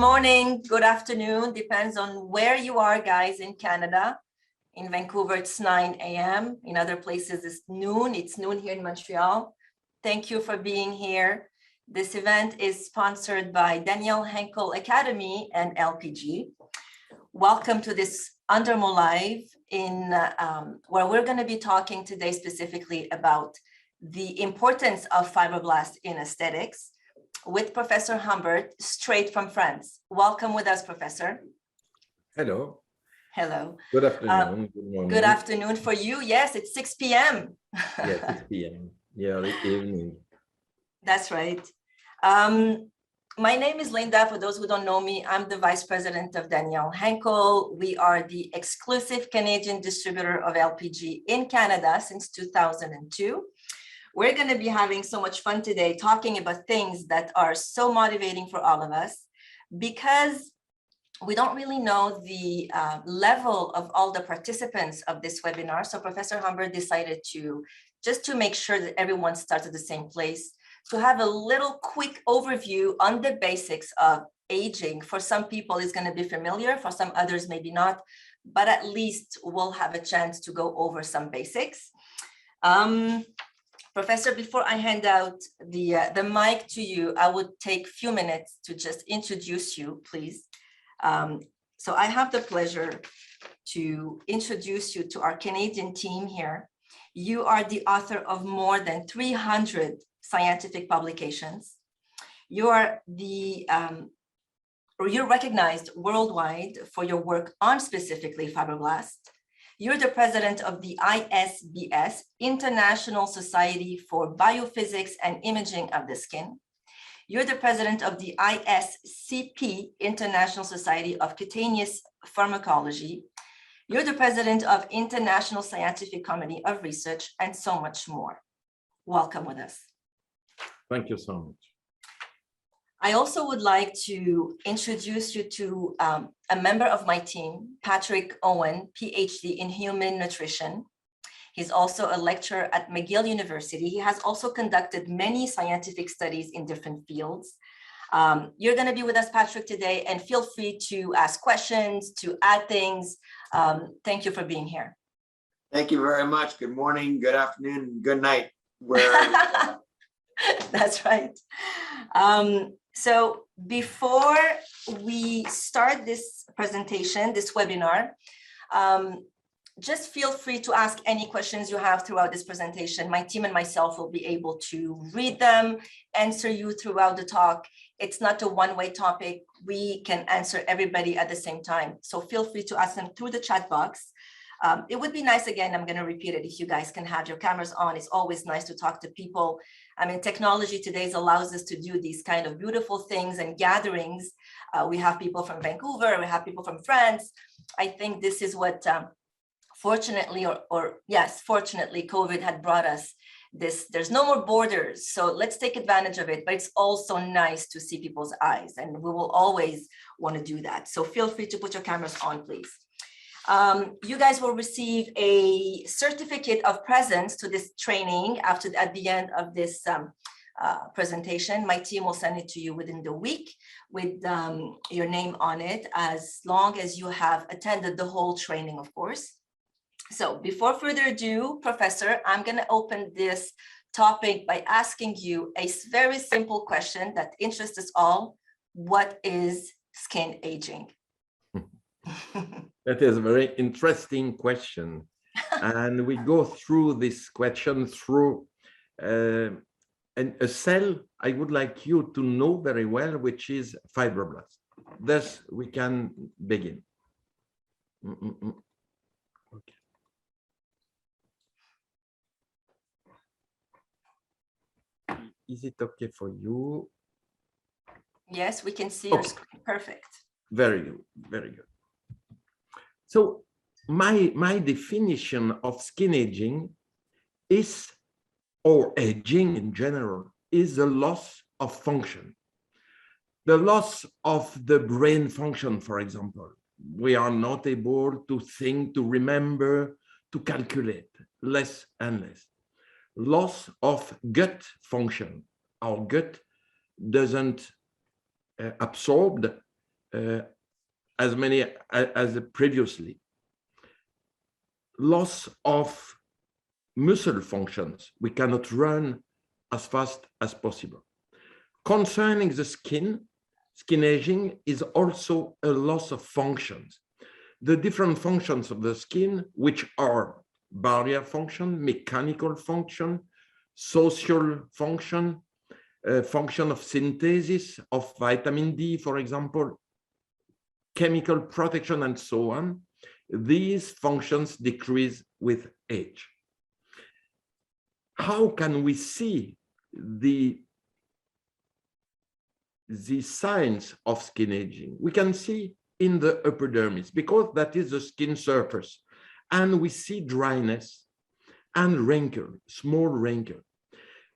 morning, good afternoon, depends on where you are, guys, in Canada. In Vancouver, it's 9 a.m. In other places, it's noon. It's noon here in Montreal. Thank you for being here. This event is sponsored by Daniel Henkel Academy and LPG. Welcome to this Undermo Live where we're going to be talking today specifically about the importance of fibroblasts in aesthetics with Professor Humbert, straight from France. Welcome with us, Professor. Hello. Hello. Good afternoon. Good morning. Good afternoon for you. Yes, it's 6 p.m. Yes, 6 p.m. Yeah, the evening. That's right. My name is Linda. For those who don't know me, I'm the Vice President of Daniel Henkel. We are the exclusive Canadian distributor of LPG in Canada since 2002. We're going to be having so much fun today talking about things that are so motivating for all of us because we don't really know the level of all the participants of this webinar. So Professor Humbert decided just to make sure that everyone starts at the same place, to have a little quick overview on the basics of aging. For some people, it's going to be familiar. For some others, maybe not. But at least we'll have a chance to go over some basics. Professor, before I hand out the mic to you, I would take a few minutes to just introduce you, please. So I have the pleasure to introduce you to our Canadian team here. You are the author of more than 300 scientific publications. You're recognized worldwide for your work on specifically fibroblasts. You're the president of the ISBS, International Society for Biophysics and Imaging of the Skin. You're the president of the ISCP, International Society of Cutaneous Pharmacology. You're the president of International Scientific Committee of Research, and so much more. Welcome with us. Thank you so much. I also would like to introduce you to a member of my team, Patrick Owen, PhD in human nutrition. He's also a lecturer at McGill University. He has also conducted many scientific studies in different fields. You're going to be with us, Patrick, today, and feel free to ask questions, to add things. Thank you for being here. Thank you very much. Good morning, good afternoon, good night, wherever you are. That's right. So before we start this presentation, this webinar, just feel free to ask any questions you have throughout this presentation. My team and myself will be able to read them, answer you throughout the talk. It's not a one-way topic. We can answer everybody at the same time. So feel free to ask them through the chat box. It would be nice, again, I'm going to repeat it, if you guys can have your cameras on. It's always nice to talk to people. I mean, technology today allows us to do these kind of beautiful things and gatherings. We have people from Vancouver, we have people from France. I think this is what, fortunately, fortunately, COVID had brought us this. There's no more borders, so let's take advantage of it. But it's also nice to see people's eyes, and we will always want to do that. So feel free to put your cameras on, please. You guys will receive a certificate of presence to this training at the end of this presentation. My team will send it to you within the week with your name on it, as long as you have attended the whole training, of course. So before further ado, Professor, I'm going to open this topic by asking you a very simple question that interests us all. What is skin aging? That is a very interesting question. And we go through this question through a cell I would like you to know very well, which is fibroblast. Thus, we can begin. Okay. Is it okay for you? Yes, we can see your screen. Perfect. Very good, very good. So my definition of skin aging is, or aging in general, is the loss of function. The loss of the brain function, for example. We are not able to think, to remember, to calculate, less and less. Loss of gut function. Our gut doesn't absorb as many as previously. Loss of muscle functions. We cannot run as fast as possible. Concerning the skin, skin aging is also a loss of functions. The different functions of the skin, which are barrier function, mechanical function, social function, function of synthesis of vitamin D, for example, chemical protection, and so on. These functions decrease with age. How can we see the signs of skin aging? We can see in the epidermis, because that is the skin surface, and we see dryness and wrinkle, small wrinkle.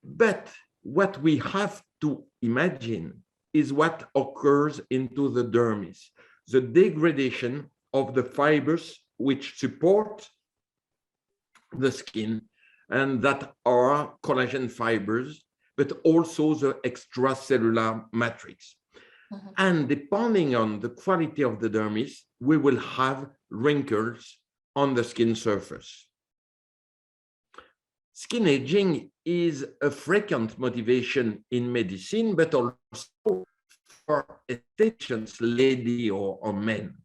But what we have to imagine is what occurs into the dermis, the degradation of the fibers which support the skin, and that are collagen fibers, but also the extracellular matrix. Mhm. And depending on the quality of the dermis, we will have wrinkles on the skin surface. Skin aging is a frequent motivation in medicine, but also for estheticians, lady or men.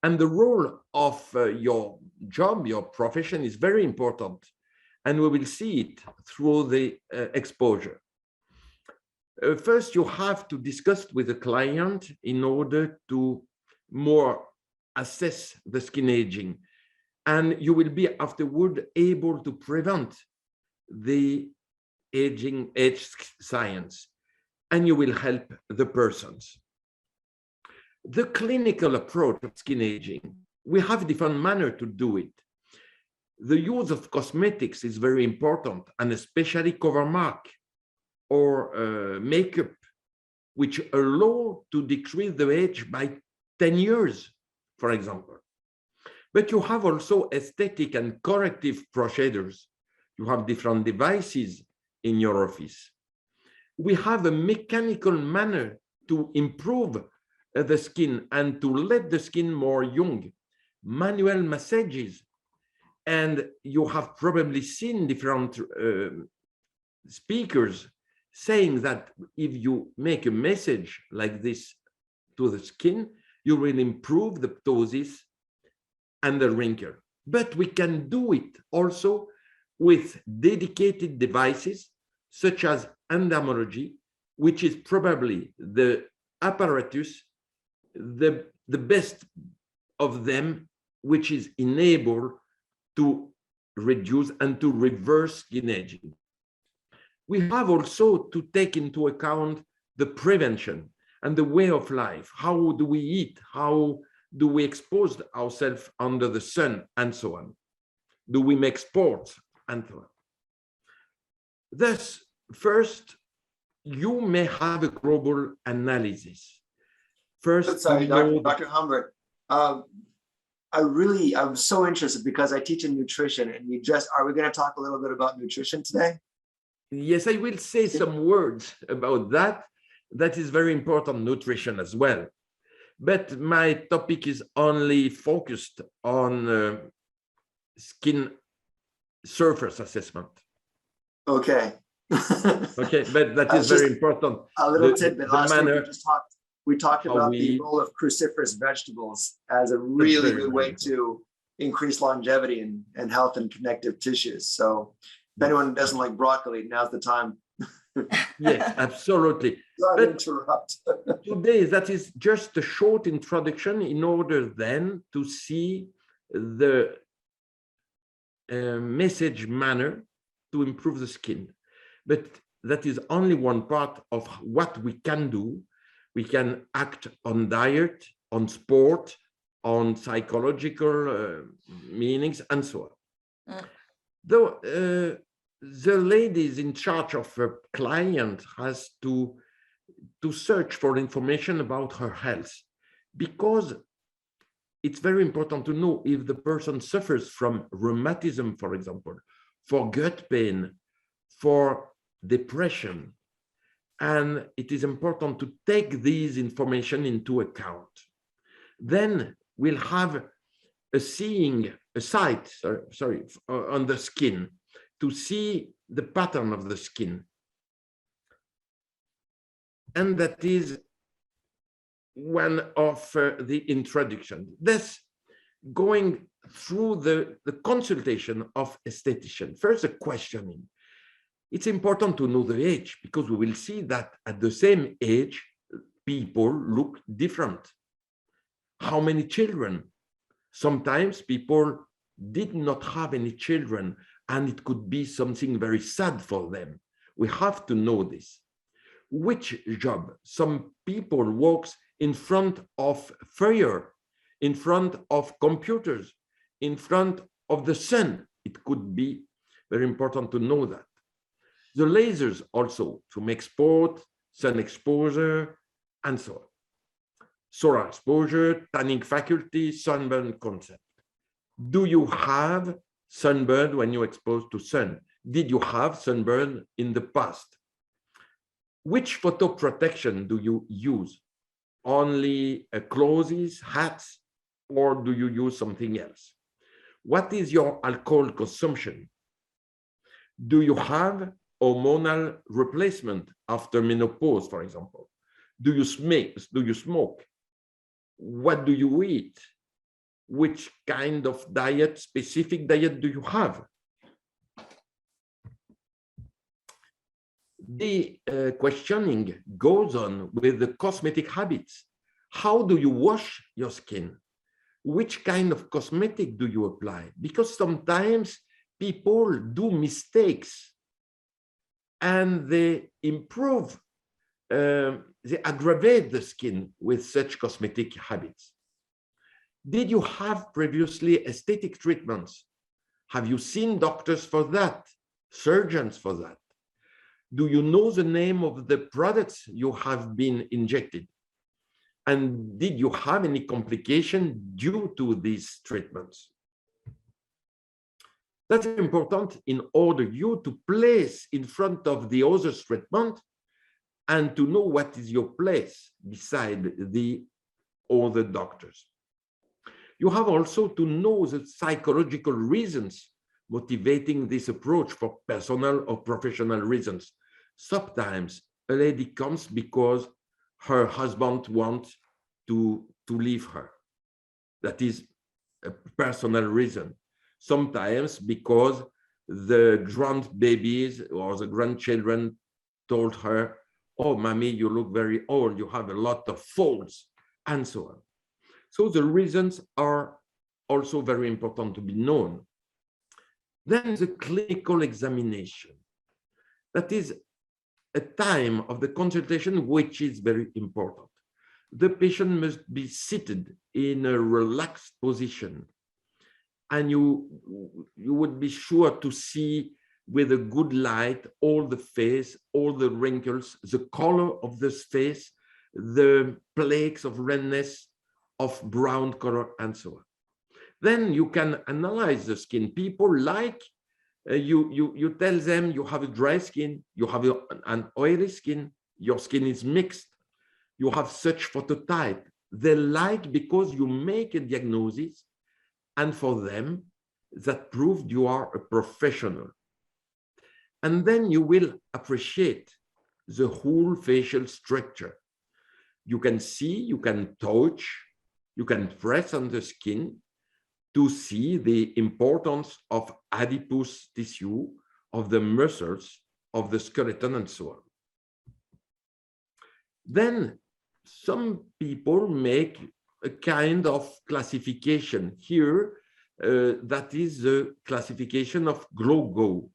And the role of your job, your profession, is very important. And we will see it through the exposure. First, you have to discuss with the client in order to more assess the skin aging. And you will be afterward able to prevent the age science, and you will help the persons. The clinical approach of skin aging, we have different manner to do it. The use of cosmetics is very important, and especially cover mark or makeup, which allow to decrease the age by 10 years, for example. But you have also aesthetic and corrective procedures. You have different devices in your office. We have a mechanical manner to improve the skin and to let the skin more young, manual massages. And you have probably seen different speakers saying that if you make a massage like this to the skin, you will improve the ptosis and the wrinkle. But we can do it also with dedicated devices such as Dermatology, which is probably the apparatus, the best of them, which is enabled to reduce and to reverse skin aging. We have also to take into account the prevention and the way of life. How do we eat? How do we expose ourselves under the sun, and so on? Do we make sports, and so on? Thus, first, you may have a global analysis. First, sorry, Dr. Humbert. I'm so interested because I teach in nutrition, and are we going to talk a little bit about nutrition today? Yes, I will say some words about that. That is very important, nutrition as well. But my topic is only focused on skin surface assessment. Okay. Okay, but that is very important. A little tidbit. Last week we talked about the role of cruciferous vegetables as a really good way to increase longevity and health and connective tissues. So if anyone doesn't like broccoli, now's the time. Yes, absolutely. Sorry to interrupt. Today, that is just a short introduction in order then to see the message manner to improve the skin. But that is only one part of what we can do. We can act on diet, on sport, on psychological meanings, and so on. Though the ladies in charge of a client has to search for information about her health, because it's very important to know if the person suffers from rheumatism, for example, for gut pain, for depression, And it is important to take these information into account. Then we'll have a site on the skin to see the pattern of the skin. And that is one of the introduction. This going through the consultation of esthetician. First, a questioning. It's important to know the age because we will see that at the same age, people look different. How many children? Sometimes people did not have any children and it could be something very sad for them. We have to know this. Which job? Some people work in front of fire, in front of computers, in front of the sun. It could be very important to know that. The lasers also to make sport, sun exposure, and so on. Solar exposure, tanning faculty, sunburn concept. Do you have sunburn when you're exposed to sun? Did you have sunburn in the past? Which photo protection do you use? Only clothes, hats, or do you use something else? What is your alcohol consumption? Do you have hormonal replacement after menopause, for example? Do you smoke? What do you eat? Which kind of diet, specific diet do you have? The questioning goes on with the cosmetic habits. How do you wash your skin? Which kind of cosmetic do you apply? Because sometimes people do mistakes and they improve, they aggravate the skin with such cosmetic habits. Did you have previously aesthetic treatments? Have you seen doctors for that? Surgeons for that? Do you know the name of the products you have been injected? And did you have any complication due to these treatments? That's important in order you to place in front of the other treatment and to know what is your place beside the other doctors. You have also to know the psychological reasons motivating this approach for personal or professional reasons. Sometimes a lady comes because her husband wants to leave her. That is a personal reason. Sometimes because the grandbabies or the grandchildren told her, oh, mommy, you look very old, you have a lot of folds, and so on. So the reasons are also very important to be known. Then the clinical examination. That is a time of the consultation which is very important. The patient must be seated in a relaxed position, and you would be sure to see with a good light all the face, all the wrinkles, the color of the face, the plaques of redness, of brown color, and so on. Then you can analyze the skin. People like you tell them you have a dry skin, you have an oily skin, your skin is mixed, you have such phototype. They like because you make a diagnosis, and for them, that proved you are a professional. And then you will appreciate the whole facial structure. You can see, you can touch, you can press on the skin to see the importance of adipose tissue, of the muscles, of the skeleton, and so on. Then some people make a kind of classification here, that is the classification of glow-go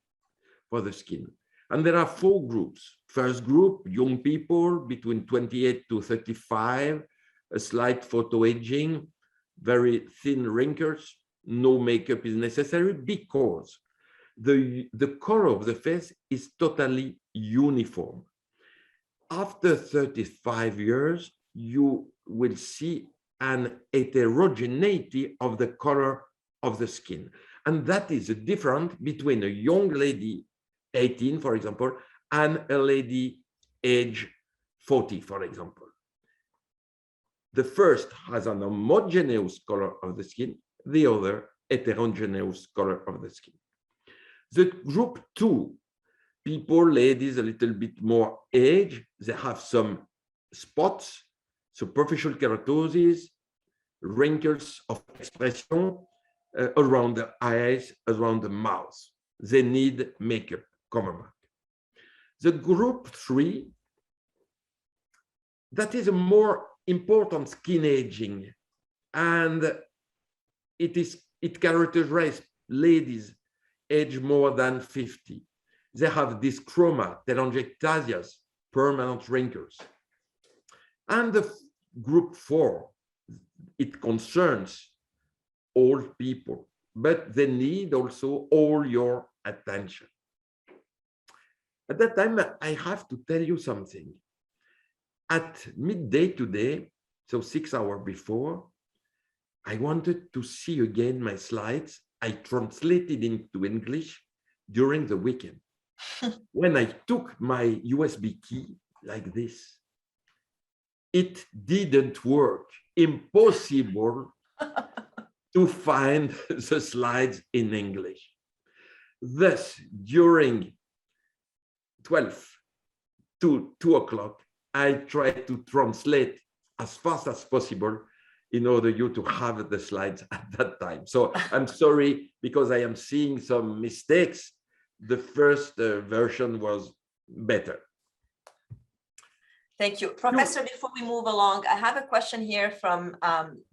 for the skin. And there are 4 groups. First group, young people between 28 to 35, a slight photoaging, very thin wrinkles, no makeup is necessary because the color of the face is totally uniform. After 35 years, you will see an heterogeneity of the color of the skin. And that is a difference between a young lady, 18, for example, and a lady age 40, for example. The first has an homogeneous color of the skin, the other heterogeneous color of the skin. The group 2, people, ladies, a little bit more age, they have some spots, superficial keratosis, wrinkles of expression around the eyes, around the mouth. They need makeup, cover mark. The group 3, that is a more important skin aging, and it characterizes ladies age more than 50. They have dyschroma, telangiectasias, permanent wrinkles. And the group 4, it concerns old people, but they need also all your attention. At that time, I have to tell you something. At midday today, so 6 hours before, I wanted to see again my slides. I translated into English during the weekend. When I took my USB key like this, it didn't work. Impossible to find the slides in English. Thus, during 12 to 2 o'clock, I tried to translate as fast as possible in order you to have the slides at that time. So I'm sorry because I am seeing some mistakes. The first version was better. Thank you. Professor, before we move along, I have a question here from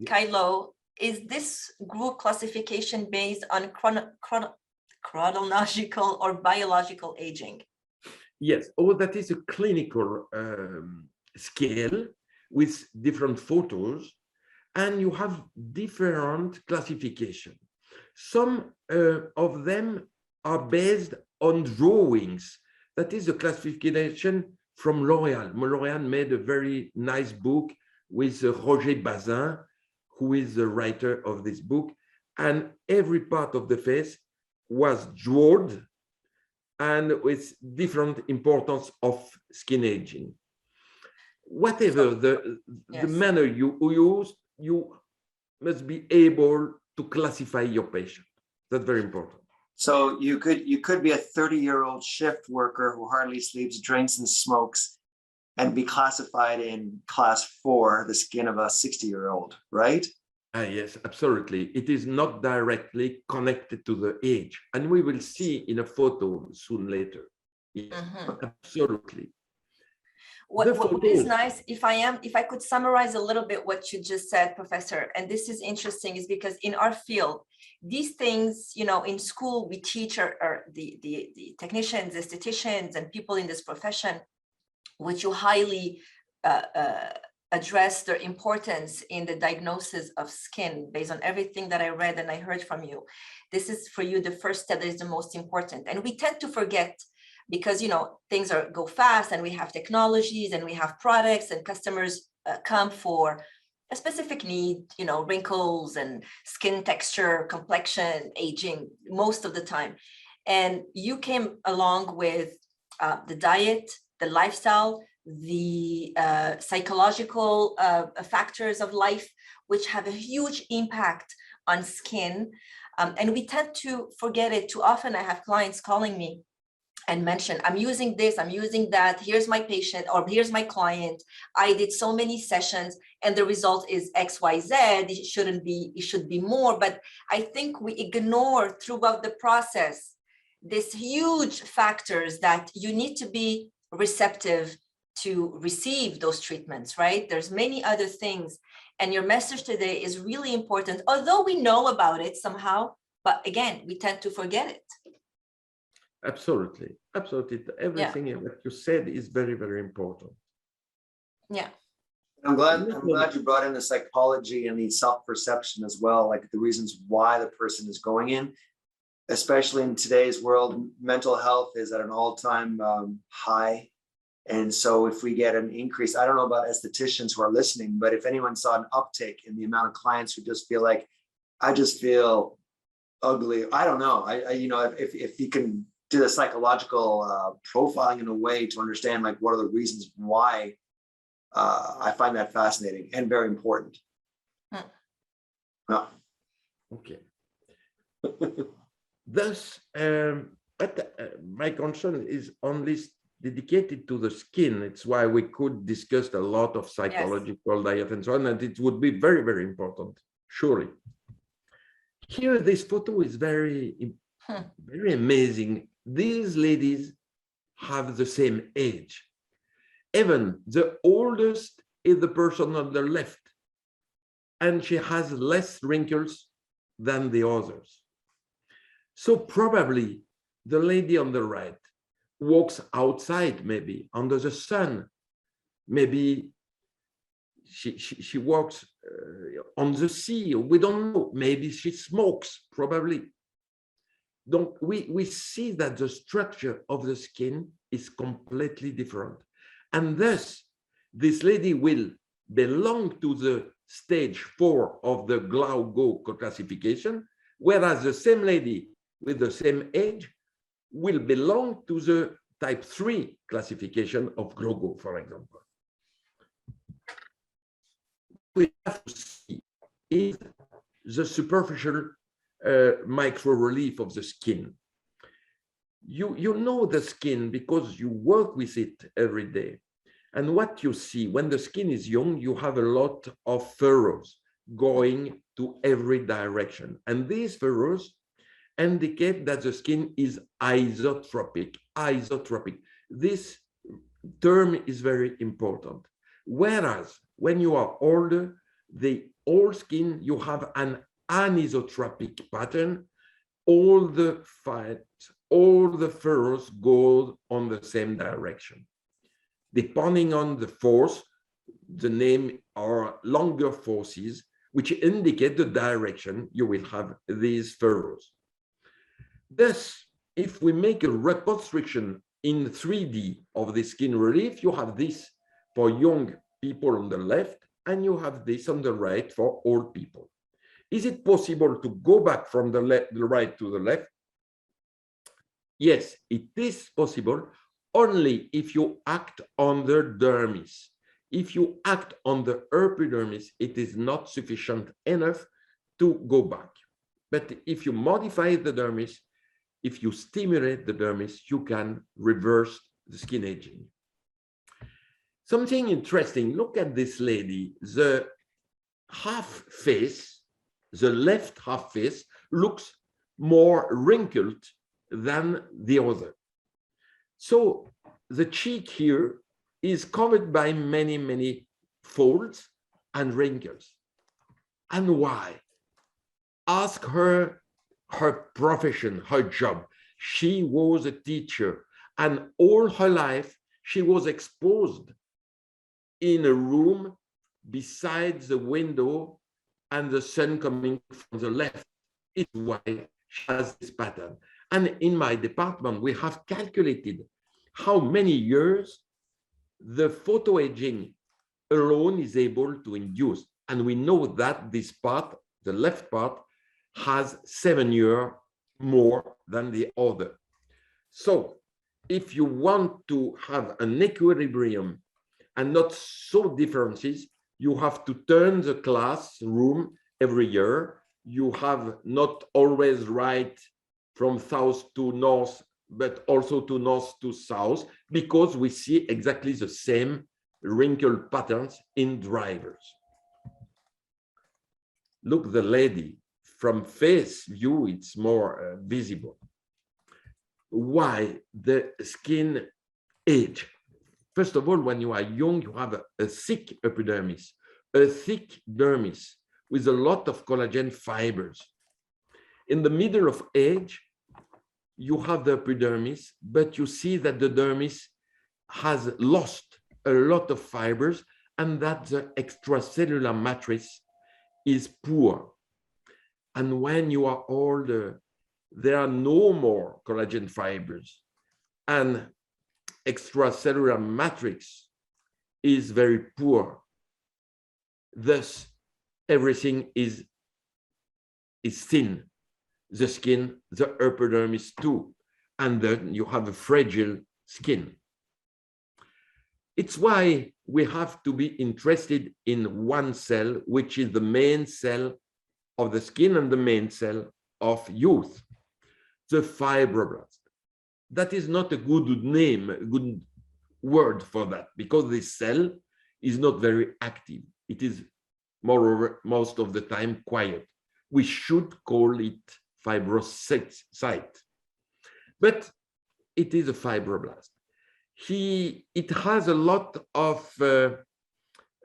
Kylo. Is this group classification based on chronological or biological aging? Yes, that is a clinical scale with different photos, and you have different classification. Some of them are based on drawings. That is the classification from L'Oréal. L'Oréal made a very nice book with Roger Bazin, who is the writer of this book, and every part of the face was drawn and with different importance of skin aging. Whatever the manner you use, you must be able to classify your patient. That's very important. So you could be a 30-year-old shift worker who hardly sleeps, drinks, and smokes, and be classified in class 4, the skin of a 60-year-old, right? Yes, absolutely. It is not directly connected to the age, and we will see in a photo soon later. Yes, absolutely. What is nice, if I could summarize a little bit what you just said, Professor, and this is interesting, is because in our field, these things, you know, in school, we teach the technicians, estheticians, and people in this profession, which you highly address their importance in the diagnosis of skin based on everything that I read and I heard from you. This is for you the first step that is the most important. And we tend to forget because, you know, things go fast and we have technologies and we have products and customers come for a specific need, you know, wrinkles and skin texture, complexion, aging, most of the time. And you came along with the diet, the lifestyle, the psychological factors of life, which have a huge impact on skin. And we tend to forget it too often. I have clients calling me and mention, I'm using this, I'm using that, here's my patient, or here's my client. I did so many sessions and the result is XYZ, it should be more. But I think we ignore throughout the process these huge factors that you need to be receptive to receive those treatments, right? There's many other things. And your message today is really important, although we know about it somehow, but again, we tend to forget it. Absolutely. Absolutely. Everything that you said is very, very important. Yeah. I'm glad you brought in the psychology and the self-perception as well, like the reasons why the person is going in, especially in today's world. Mental health is at an all-time high. And so if we get an increase, I don't know about estheticians who are listening, but if anyone saw an uptick in the amount of clients who just feel like, I just feel ugly, I don't know, you know, if you can do the psychological profiling in a way to understand like what are the reasons why I find that fascinating and very important. Yeah. Okay. Thus, my concern is only dedicated to the skin. It's why we could discuss a lot of psychological diet and so on, and it would be very, very important, surely. Here, this photo is very, very amazing. These ladies have the same age. Even the oldest is the person on the left, and she has less wrinkles than the others. So probably the lady on the right walks outside, maybe under the sun. Maybe she walks on the sea. We don't know. Maybe she smokes, probably. Donc, we see that the structure of the skin is completely different. And thus, this lady will belong to the stage 4 of the Glauco classification, whereas the same lady with the same age will belong to the type 3 classification of Glauco, for example. We have to see is the superficial micro relief of the skin. You know the skin because you work with it every day. And what you see when the skin is young, you have a lot of furrows going to every direction. And these furrows indicate that the skin is isotropic. Isotropic. This term is very important. Whereas when you are older, the old skin, you have an anisotropic pattern. All the fat, all the furrows go on the same direction. Depending on the force, the name are longer forces, which indicate the direction you will have these furrows. Thus, if we make a reconstruction in 3D of the skin relief, you have this for young people on the left, and you have this on the right for old people. Is it possible to go back from the right to the left? Yes, it is possible, only if you act on the dermis. If you act on the epidermis, it is not sufficient enough to go back. But if you modify the dermis, if you stimulate the dermis, you can reverse the skin aging. Something interesting, look at this lady. The half face, the left half face, looks more wrinkled than the other. So the cheek here is covered by many, many folds and wrinkles. And why? Ask her profession, her job. She was a teacher, and all her life she was exposed in a room beside the window and the sun coming from the left. It's why she has this pattern. And in my department, we have calculated how many years the photoaging alone is able to induce. And we know that this part, the left part, has 7 years more than the other. So if you want to have an equilibrium and not so differences, you have to turn the classroom every year. You have not always right from south to north, but also to north to south, because we see exactly the same wrinkle patterns in drivers. Look, the lady, from face view, it's more visible. Why the skin age? First of all, when you are young, you have a thick epidermis, a thick dermis with a lot of collagen fibers. In the middle of age, you have the epidermis, but you see that the dermis has lost a lot of fibers and that the extracellular matrix is poor. And when you are older, there are no more collagen fibers, and extracellular matrix is very poor. Thus, everything is thin. The skin, the epidermis too. and then you have a fragile skin. It's why we have to be interested in one cell, which is the main cell of the skin and the main cell of youth, the fibroblast. That is not a good name, a good word for that, because this cell is not very active. It is, moreover, most of the time quiet. We should call it fibrocyte, but it is a fibroblast. It has a lot of,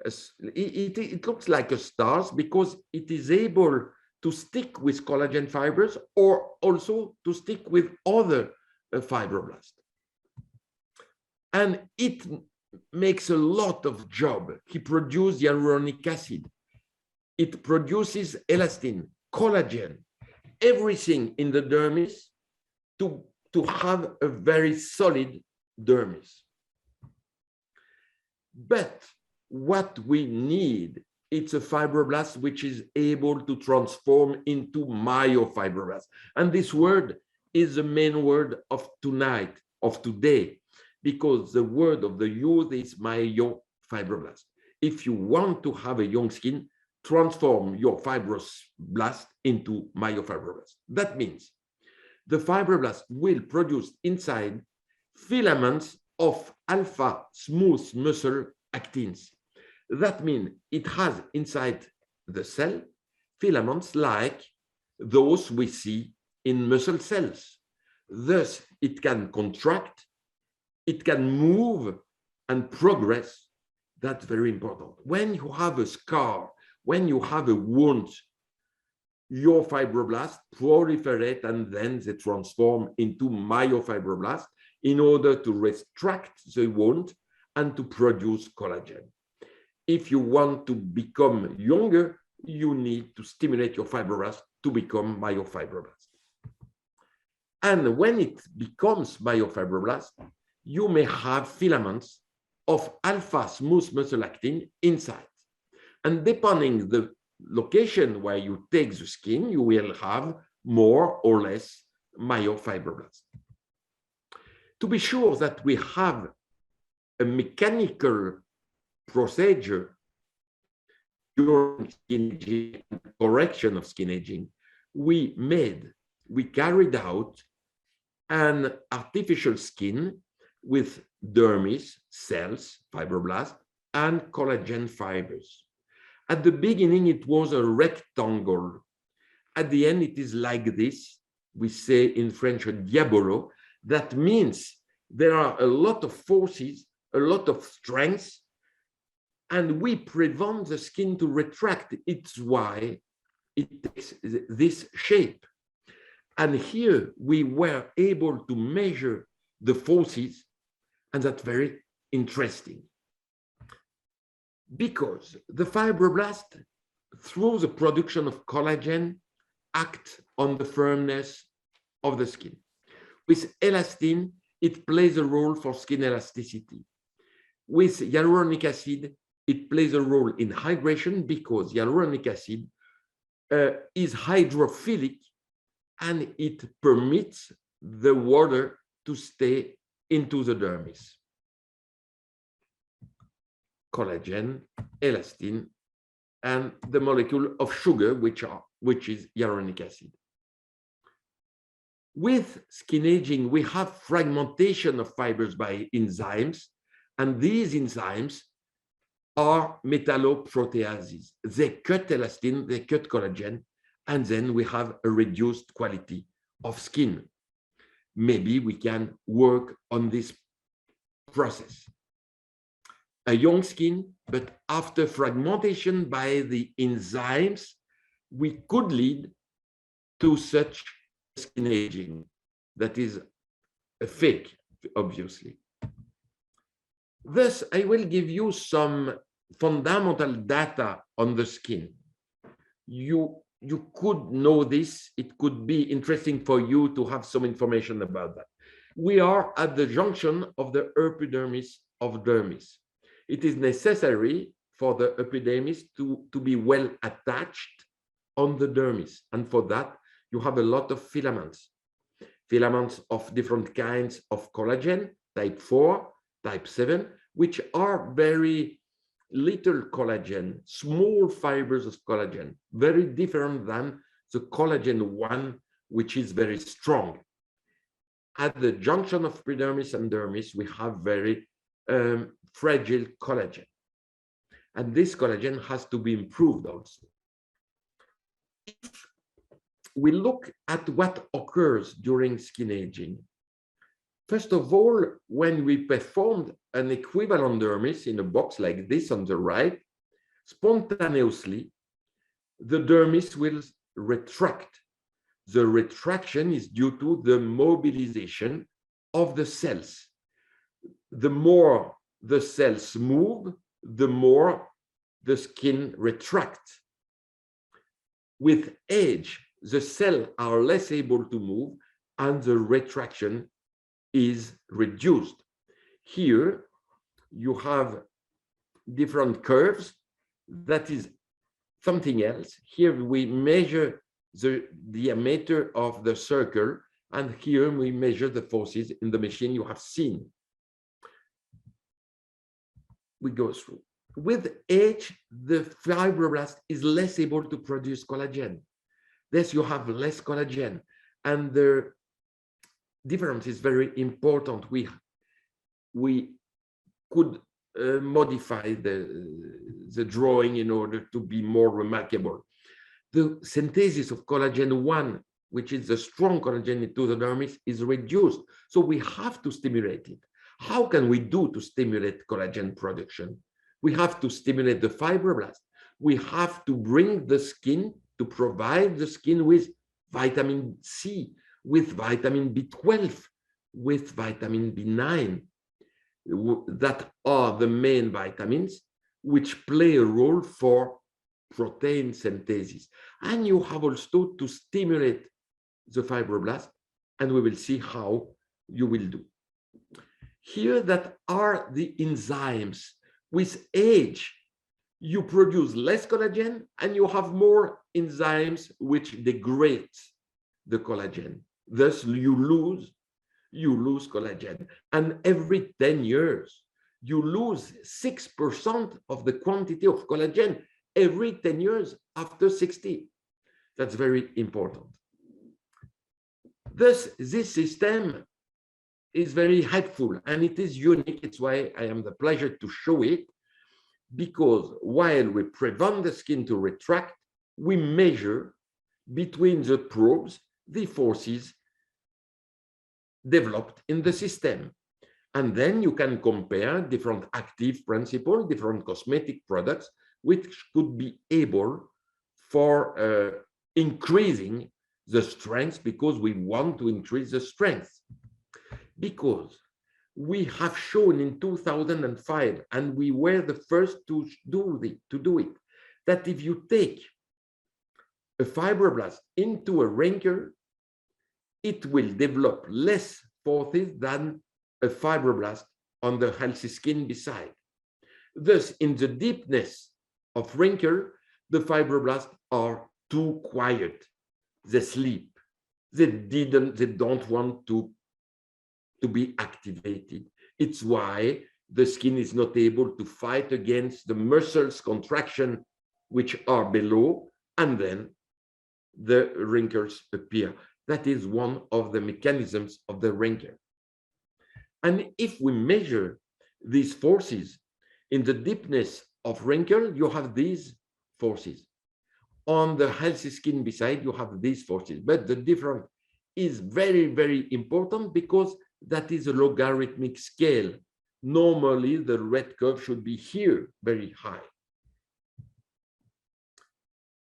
it looks like a star because it is able to stick with collagen fibers or also to stick with other fibroblasts. And it makes a lot of job. He produces hyaluronic acid. It produces elastin, collagen, everything in the dermis to have a very solid dermis. But what we need, it's a fibroblast which is able to transform into myofibroblast. And this word is the main word of tonight, of today, because the word of the youth is myofibroblast. If you want to have a young skin, transform your fibroblast into myofibroblast. That means the fibroblast will produce inside filaments of alpha smooth muscle actins. That means it has inside the cell filaments like those we see in muscle cells. Thus, it can contract, it can move and progress. That's very important. When you have a scar, when you have a wound, your fibroblasts proliferate and then they transform into myofibroblast in order to retract the wound and to produce collagen. If you want to become younger, you need to stimulate your fibroblasts to become myofibroblast. And when it becomes myofibroblast, you may have filaments of alpha smooth muscle actin inside. And depending the location where you take the skin, you will have more or less myofibroblast. To be sure that we have a mechanical procedure during skin aging and correction of skin aging, we carried out an artificial skin with dermis, cells, fibroblasts, and collagen fibers. At the beginning, it was a rectangle. At the end, it is like this. We say in French, a diabolo. That means there are a lot of forces, a lot of strength, and we prevent the skin to retract. It's why it takes this shape. And here we were able to measure the forces, and that's very interesting. Because the fibroblast, through the production of collagen, act on the firmness of the skin. With elastin, it plays a role for skin elasticity. With hyaluronic acid, it plays a role in hydration because hyaluronic acid is hydrophilic and it permits the water to stay into the dermis. Collagen, elastin, and the molecule of sugar, which is hyaluronic acid. With skin aging, we have fragmentation of fibers by enzymes, and these enzymes are metalloproteases. They cut elastin, they cut collagen, and then we have a reduced quality of skin. Maybe we can work on this process. A young skin, but after fragmentation by the enzymes, we could lead to such skin aging. That is a fake, obviously. Thus, I will give you some fundamental data on the skin. You could know this. It could be interesting for you to have some information about that. We are at the junction of the epidermis of dermis. It is necessary for the epidermis to be well attached on the dermis. And for that, you have a lot of filaments. filaments of different kinds of collagen, type 4, type 7, which are very little collagen, small fibers of collagen, very different than the collagen 1, which is very strong. At the junction of epidermis and dermis, we have very fragile collagen. And this collagen has to be improved also. If we look at what occurs during skin aging, first of all, when we performed an equivalent dermis in a box like this on the right, spontaneously, the dermis will retract. The retraction is due to the mobilization of the cells. The more the cells move, the more the skin retracts. With age, the cells are less able to move and the retraction is reduced. Here you have different curves. That is something else. Here we measure the diameter of the circle, and here we measure the forces in the machine you have seen. We go through. With age, the fibroblast is less able to produce collagen. Thus, you have less collagen, and the difference is very important. We could modify the drawing in order to be more remarkable. The synthesis of collagen 1, which is the strong collagen into the dermis, is reduced. So we have to stimulate it. How can we do to stimulate collagen production? We have to stimulate the fibroblast. We have to bring the skin, to provide the skin with vitamin C, with vitamin B12, with vitamin B9. That are the main vitamins which play a role for protein synthesis. And you have also to stimulate the fibroblast, and we will see how you will do. Here that are the enzymes. With age, you produce less collagen and you have more enzymes which degrade the collagen. Thus, you lose collagen. And every 10 years, you lose 6% of the quantity of collagen every 10 years after 60. That's very important. Thus, this system is very helpful and it is unique. It's why I am the pleasure to show it, because while we prevent the skin to retract, we measure between the probes the forces developed in the system. And then you can compare different active principles, different cosmetic products, which could be able for increasing the strength, because we want to increase the strength. Because we have shown in 2005, and we were the first to do it, that if you take a fibroblast into a wrinkle, it will develop less forces than a fibroblast on the healthy skin beside. Thus, in the deepness of wrinkle, the fibroblasts are too quiet. They sleep. They don't want to be activated. It's why the skin is not able to fight against the muscles contraction which are below, and then the wrinkles appear. That is one of the mechanisms of the wrinkle. And if we measure these forces in the deepness of wrinkle, you have these forces. On the healthy skin beside, you have these forces. But the difference is very, very important, because that is a logarithmic scale. Normally, the red curve should be here, very high.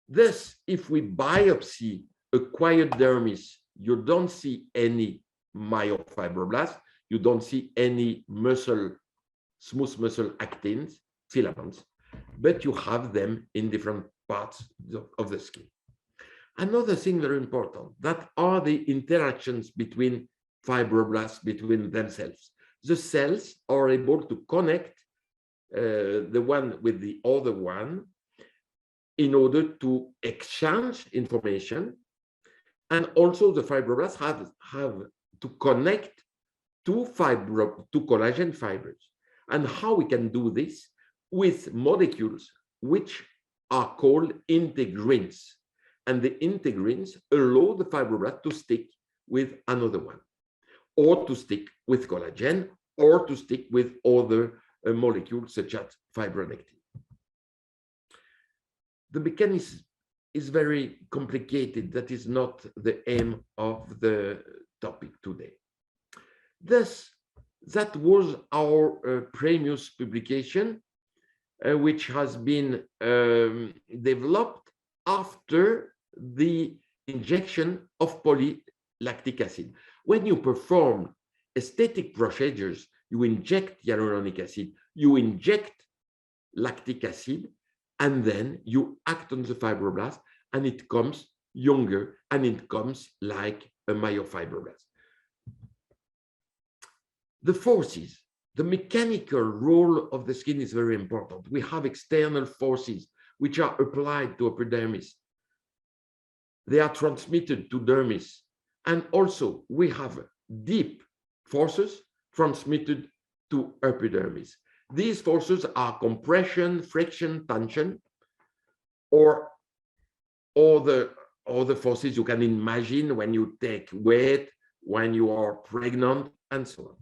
Thus, if we biopsy acquired dermis, you don't see any myofibroblast, you don't see any muscle, smooth muscle actins, filaments, but you have them in different parts of the skin. Another thing very important, that are the interactions between fibroblasts between themselves. The cells are able to connect the one with the other one in order to exchange information. And also the fibroblasts have to connect two collagen fibers. And how we can do this? With molecules which are called integrins. And the integrins allow the fibroblast to stick with another one, or to stick with collagen, or to stick with other molecules such as fibronectin. The mechanism is very complicated. That is not the aim of the topic today. Thus, that was our previous publication, which has been developed after the injection of polylactic acid. When you perform aesthetic procedures, you inject hyaluronic acid, you inject lactic acid, and then you act on the fibroblast, and it comes younger, and it comes like a myofibroblast. The forces, the mechanical role of the skin is very important. We have external forces which are applied to epidermis. They are transmitted to dermis. And also we have deep forces transmitted to epidermis. These forces are compression, friction, tension, or all the forces you can imagine when you take weight, when you are pregnant, and so on.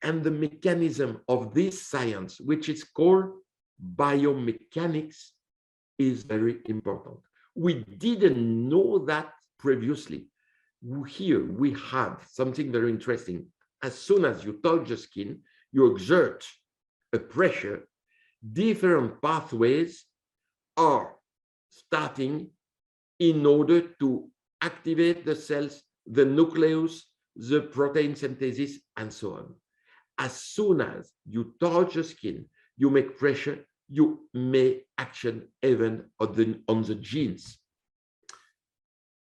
And the mechanism of this science, which is called biomechanics, is very important. We didn't know that previously. Here we have something very interesting. As soon as you touch the skin, you exert a pressure, different pathways are starting in order to activate the cells, the nucleus, the protein synthesis, and so on. As soon as you touch the skin, you make pressure, you may action even on the genes.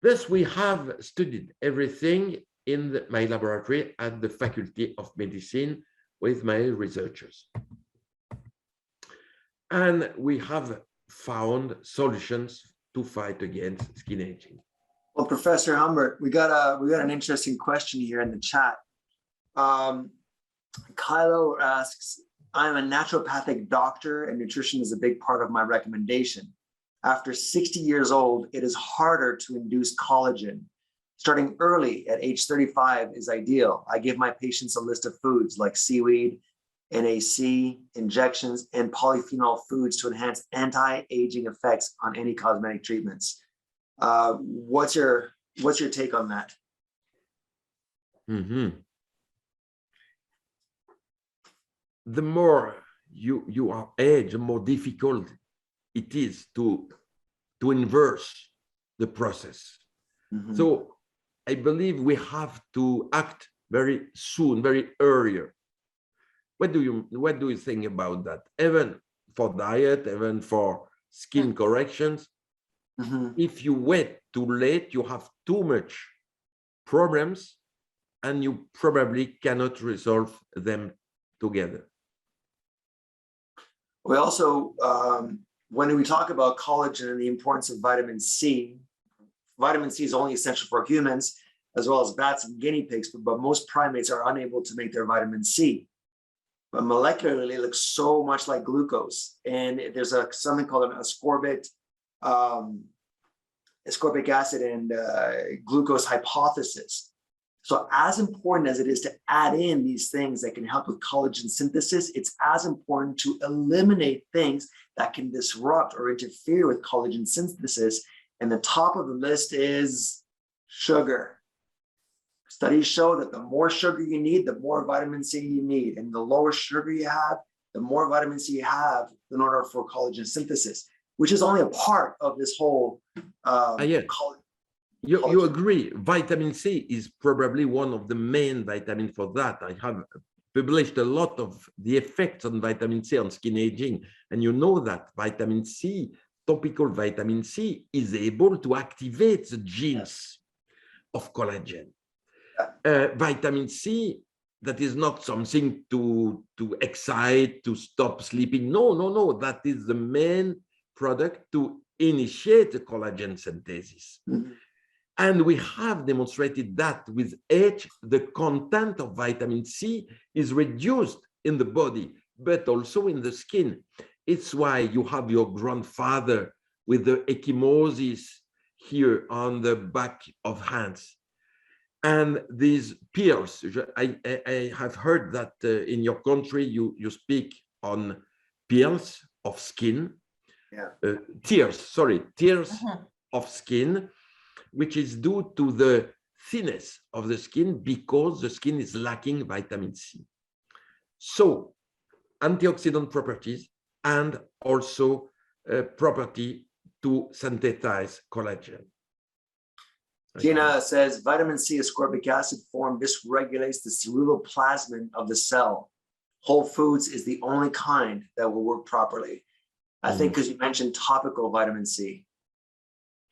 Thus, we have studied everything in my laboratory at the Faculty of Medicine with my researchers. And we have found solutions to fight against skin aging. Well, Professor Humbert, we got an interesting question here in the chat. Kylo asks, I'm a naturopathic doctor and nutrition is a big part of my recommendation. After 60 years old, it is harder to induce collagen. Starting early at age 35 is ideal. I give my patients a list of foods like seaweed, NAC, injections, and polyphenol foods to enhance anti-aging effects on any cosmetic treatments. What's your take on that? Mm-hmm. The more you are aged, the more difficult it is to inverse the process. Mm-hmm. So I believe we have to act very soon, very earlier. What do you think about that? Even for diet, even for skin corrections, mm-hmm. If you wait too late, you have too much problems, and you probably cannot resolve them together. We also, when we talk about collagen and the importance of vitamin C is only essential for humans, as well as bats and guinea pigs, but most primates are unable to make their vitamin C. But molecularly, it looks so much like glucose. And there's something called an ascorbic acid and glucose hypothesis. So as important as it is to add in these things that can help with collagen synthesis, it's as important to eliminate things that can disrupt or interfere with collagen synthesis. And the top of the list is sugar. Studies show that the more sugar you need, the more vitamin C you need. And the lower sugar you have, the more vitamin C you have in order for collagen synthesis, which is only a part of this whole collagen. You agree, vitamin C is probably one of the main vitamins for that. I have published a lot of the effects on vitamin C on skin aging. And you know that vitamin C, topical vitamin C, is able to activate the genes of collagen. Vitamin C, that is not something to excite, to stop sleeping. No. That is the main product to initiate the collagen synthesis. Mm-hmm. And we have demonstrated that with age, the content of vitamin C is reduced in the body, but also in the skin. It's why you have your grandfather with the ecchymosis here on the back of hands. And these peels, I have heard that in your country, you speak on peels of skin, tears of skin, which is due to the thinness of the skin because the skin is lacking vitamin C. So antioxidant properties and also property to synthesize collagen. Gina says vitamin C ascorbic acid form dysregulates the ceruloplasmin of the cell. Whole foods is the only kind that will work properly. I think because you mentioned topical vitamin C.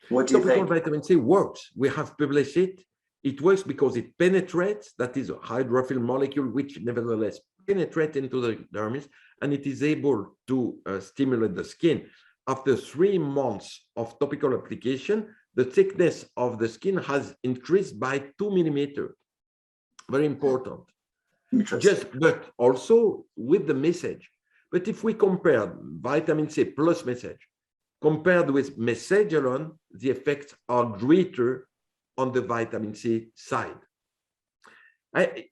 What do you think? Topical vitamin C works. We have published it. It works because it penetrates, that is a hydrophile molecule, which nevertheless penetrates into the dermis, and it is able to stimulate the skin. After 3 months of topical application, the thickness of the skin has increased by 2 millimeters. Very important. But also with the message. But if we compare vitamin C plus message, compared with message alone, the effects are greater on the vitamin C side.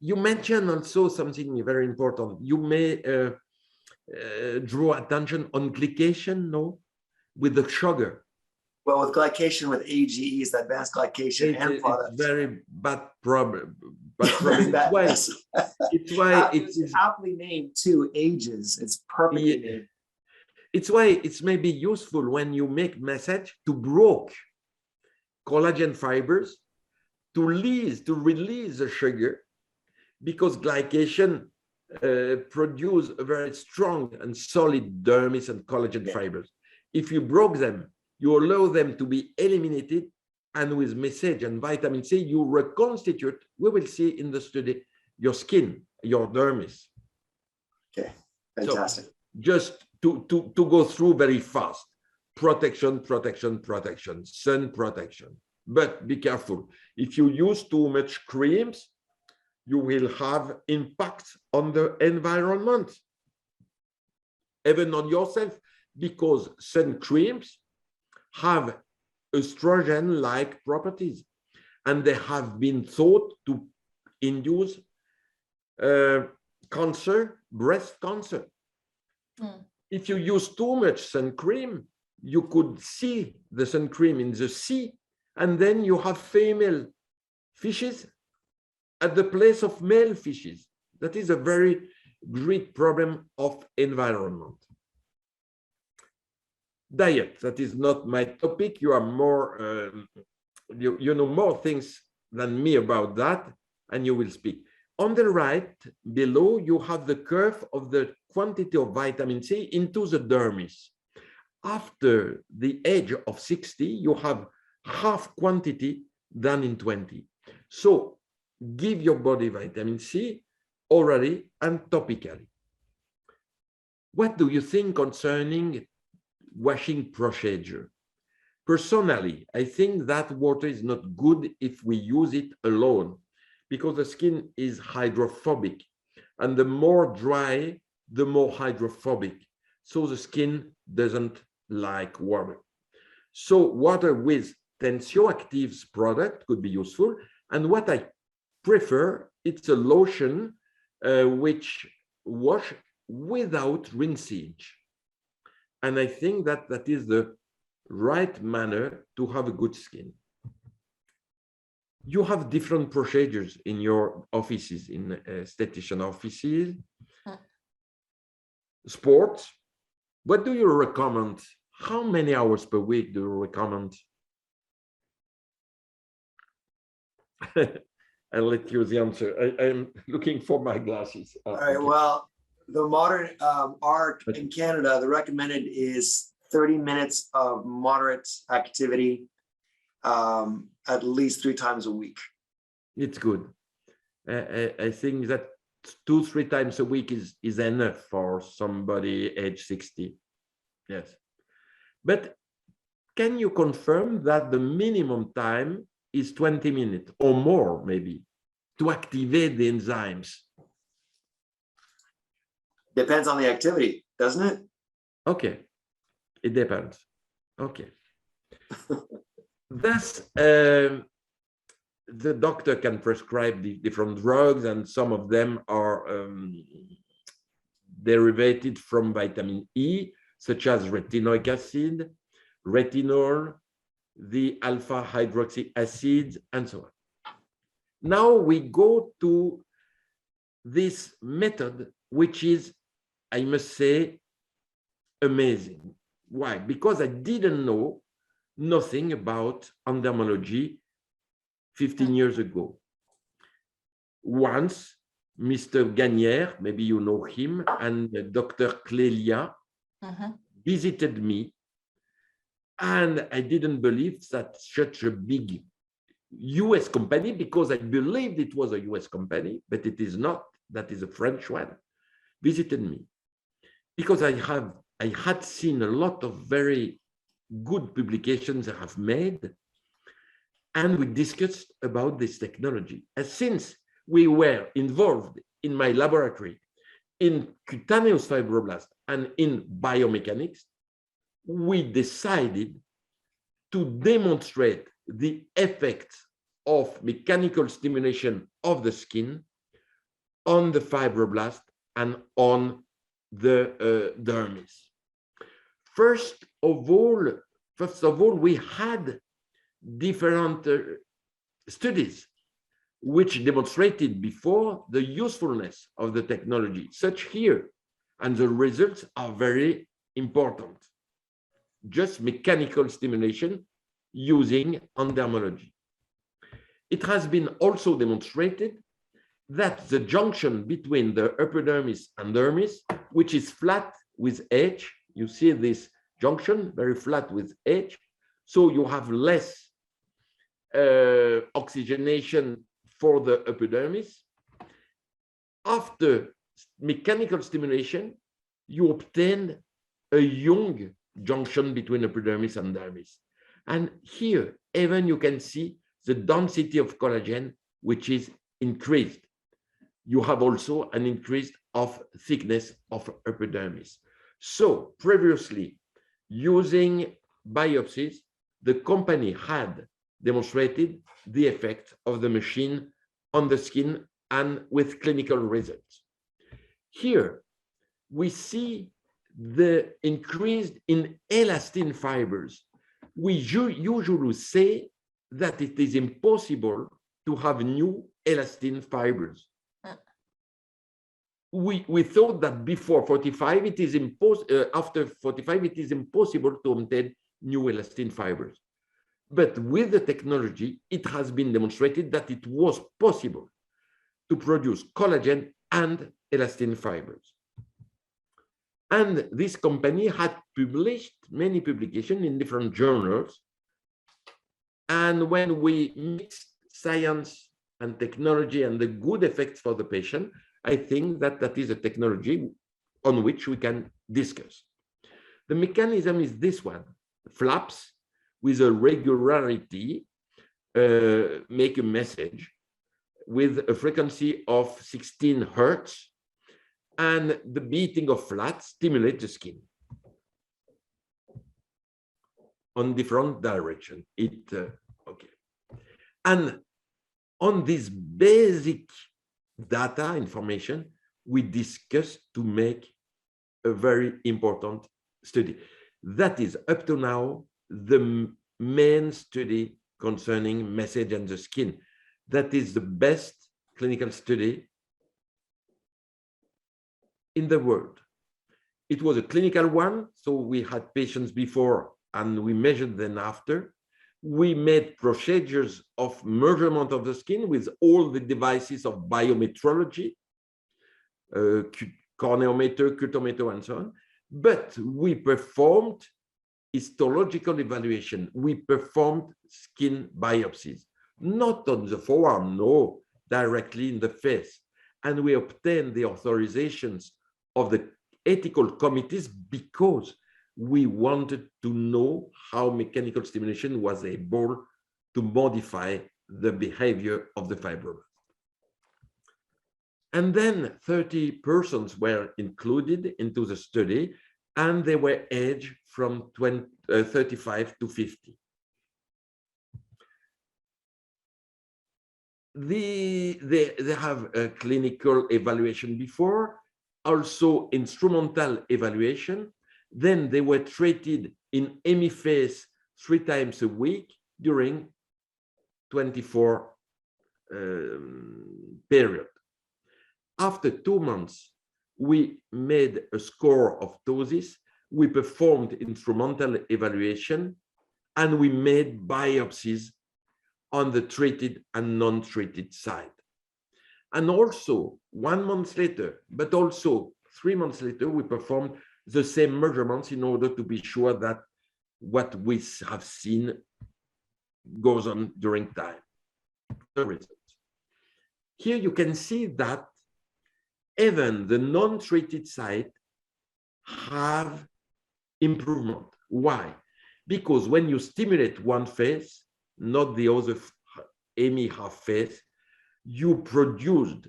You mentioned also something very important. You may draw attention on glycation, no? With the sugar. Well, with glycation, with AGEs, the advanced glycation and products. It's very bad problem. It's why it's aptly named too, ages. It's perfectly named. It's why it's maybe useful when you make message to block collagen fibers to release the sugar, because glycation produce a very strong and solid dermis and collagen fibers. If you broke them, you allow them to be eliminated, and with message and vitamin C, you reconstitute, we will see in the study, your skin, your dermis. Okay, fantastic. So just to go through very fast, protection, protection, protection, sun protection. But be careful. If you use too much creams, you will have impact on the environment, even on yourself, because sun creams have estrogen-like properties, and they have been thought to induce cancer, breast cancer. If you use too much sun cream, you could see the sun cream in the sea, and then you have female fishes at the place of male fishes. That is a very great problem of environment. Diet, that is not my topic. You are more, you know more things than me about that, and you will speak. On the right below, you have the curve of the quantity of vitamin C into the dermis. After the age of 60, you have half quantity than in 20. So give your body vitamin C orally and topically. What do you think concerning washing procedure? Personally, I think that water is not good if we use it alone, because the skin is hydrophobic, and the more dry, the more hydrophobic. So the skin doesn't like water. So water with tensioactives product could be useful. And what I prefer, it's a lotion which wash without rinsage. And I think that that is the right manner to have a good skin. You have different procedures in your offices, in esthetician offices, sports. What do you recommend? How many hours per week do you recommend? I'll let you the answer. I'm looking for my glasses. All right, okay. Well, the modern art in Canada, the recommended is 30 minutes of moderate activity at least 3 times a week. It's good. I think that 2-3 times a week is enough for somebody age 60. Yes. But can you confirm that the minimum time is 20 minutes or more, maybe, to activate the enzymes? Depends on the activity, doesn't it? Okay, it depends. Okay. Thus, the doctor can prescribe the different drugs, and some of them are derivated from vitamin E, such as retinoic acid, retinol, the alpha hydroxy acids, and so on. Now we go to this method, which is, I must say, amazing. Why? Because I didn't know nothing about dermatology 15 years ago. Once, Mr. GAGNIÈRE, maybe you know him, and Dr. Clélia visited me, and I didn't believe that such a big US company, because I believed it was a US company, but it is not, that is a French one, visited me. Because I had seen a lot of very good publications I have made, and we discussed about this technology. And since we were involved in my laboratory in cutaneous fibroblasts and in biomechanics, we decided to demonstrate the effects of mechanical stimulation of the skin on the fibroblast and on the dermis. First of all, we had different studies which demonstrated before the usefulness of the technology, such here, and the results are very important. Just mechanical stimulation using dermatology. It has been also demonstrated that the junction between the epidermis and dermis, which is flat with edge, you see this junction, very flat with edge, so you have less oxygenation for the epidermis. After mechanical stimulation, you obtain a young junction between epidermis and dermis. And here, even you can see the density of collagen, which is increased. You have also an increase of thickness of epidermis. So previously, using biopsies, the company had demonstrated the effect of the machine on the skin and with clinical results. Here, we see the increase in elastin fibers. We usually say that it is impossible to have new elastin fibers. We thought that before 45, it is after 45, it is impossible to obtain new elastin fibers. But with the technology, it has been demonstrated that it was possible to produce collagen and elastin fibers. And this company had published many publications in different journals. And when we mix science and technology and the good effects for the patient, I think that that is a technology on which we can discuss. The mechanism is this one: flaps with a regularity make a message with a frequency of 16 hertz, and the beating of flaps stimulates the skin on different direction. Okay. And on this basic data information, we discussed to make a very important study. That is, up to now, the main study concerning message and the skin. That is the best clinical study in the world. It was a clinical one, so we had patients before and we measured them after. We made procedures of measurement of the skin with all the devices of biometrology, corneometer, cutometer, and so on. But we performed histological evaluation. We performed skin biopsies, not on the forearm, no, directly in the face. And we obtained the authorizations of the ethical committees because we wanted to know how mechanical stimulation was able to modify the behavior of the fibroblast. And then 30 persons were included into the study, and they were aged from 35 to 50. They have a clinical evaluation before, also instrumental evaluation. Then they were treated in hemiphase 3 times a week during 24 period. After 2 months, we made a score of Ptosis, we performed instrumental evaluation, and we made biopsies on the treated and non-treated side. And also 1 month later, but also 3 months later, we performed the same measurements in order to be sure that what we have seen goes on during time. The results. Here you can see that even the non-treated side have improvement. Why? Because when you stimulate one phase, not the other half phase, you produced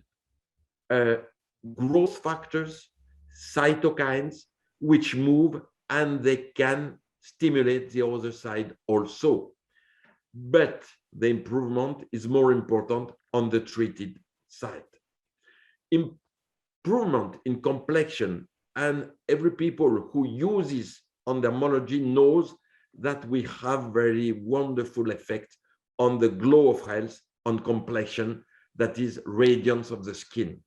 growth factors, cytokines, which move and they can stimulate the other side also. But the improvement is more important on the treated side. Improvement in complexion, and every people who uses dermatology knows that we have very wonderful effect on the glow of health, on complexion, that is radiance of the skin.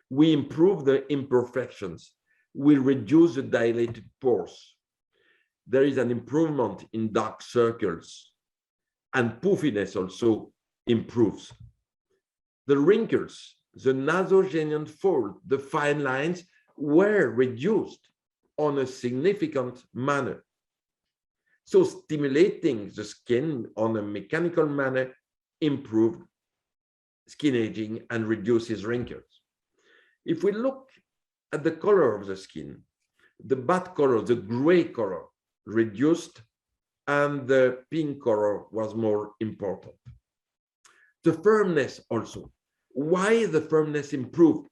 We improve the imperfections. We reduce the dilated pores. There is an improvement in dark circles, and puffiness also improves. The wrinkles, the nasogenian fold, the fine lines were reduced on a significant manner. So stimulating the skin on a mechanical manner improved skin aging and reduces wrinkles. If we look at the color of the skin, the bad color, the gray color, reduced, and the pink color was more important. The firmness also. Why the firmness improved?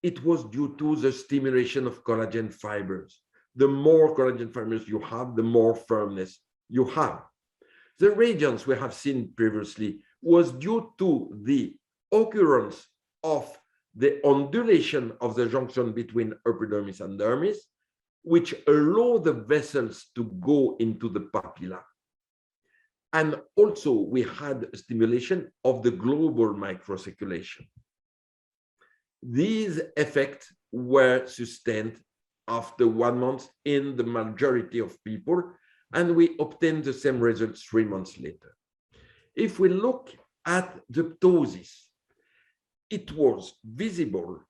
It was due to the stimulation of collagen fibers. The more collagen fibers you have, the more firmness you have. The radiance we have seen previously was due to the occurrence of the undulation of the junction between epidermis and dermis, which allow the vessels to go into the papilla. And also we had a stimulation of the global microcirculation. These effects were sustained after 1 month in the majority of people, and we obtained the same results 3 months later. If we look at the ptosis, it was visible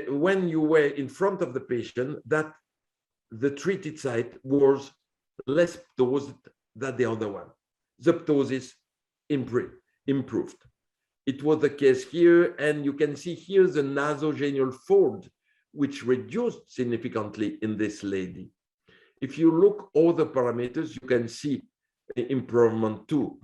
when you were in front of the patient that the treated site was less ptosed than the other one. The ptosis improved. It was the case here, and you can see here the nasogenial fold, which reduced significantly in this lady. If you look all the parameters, you can see improvement too.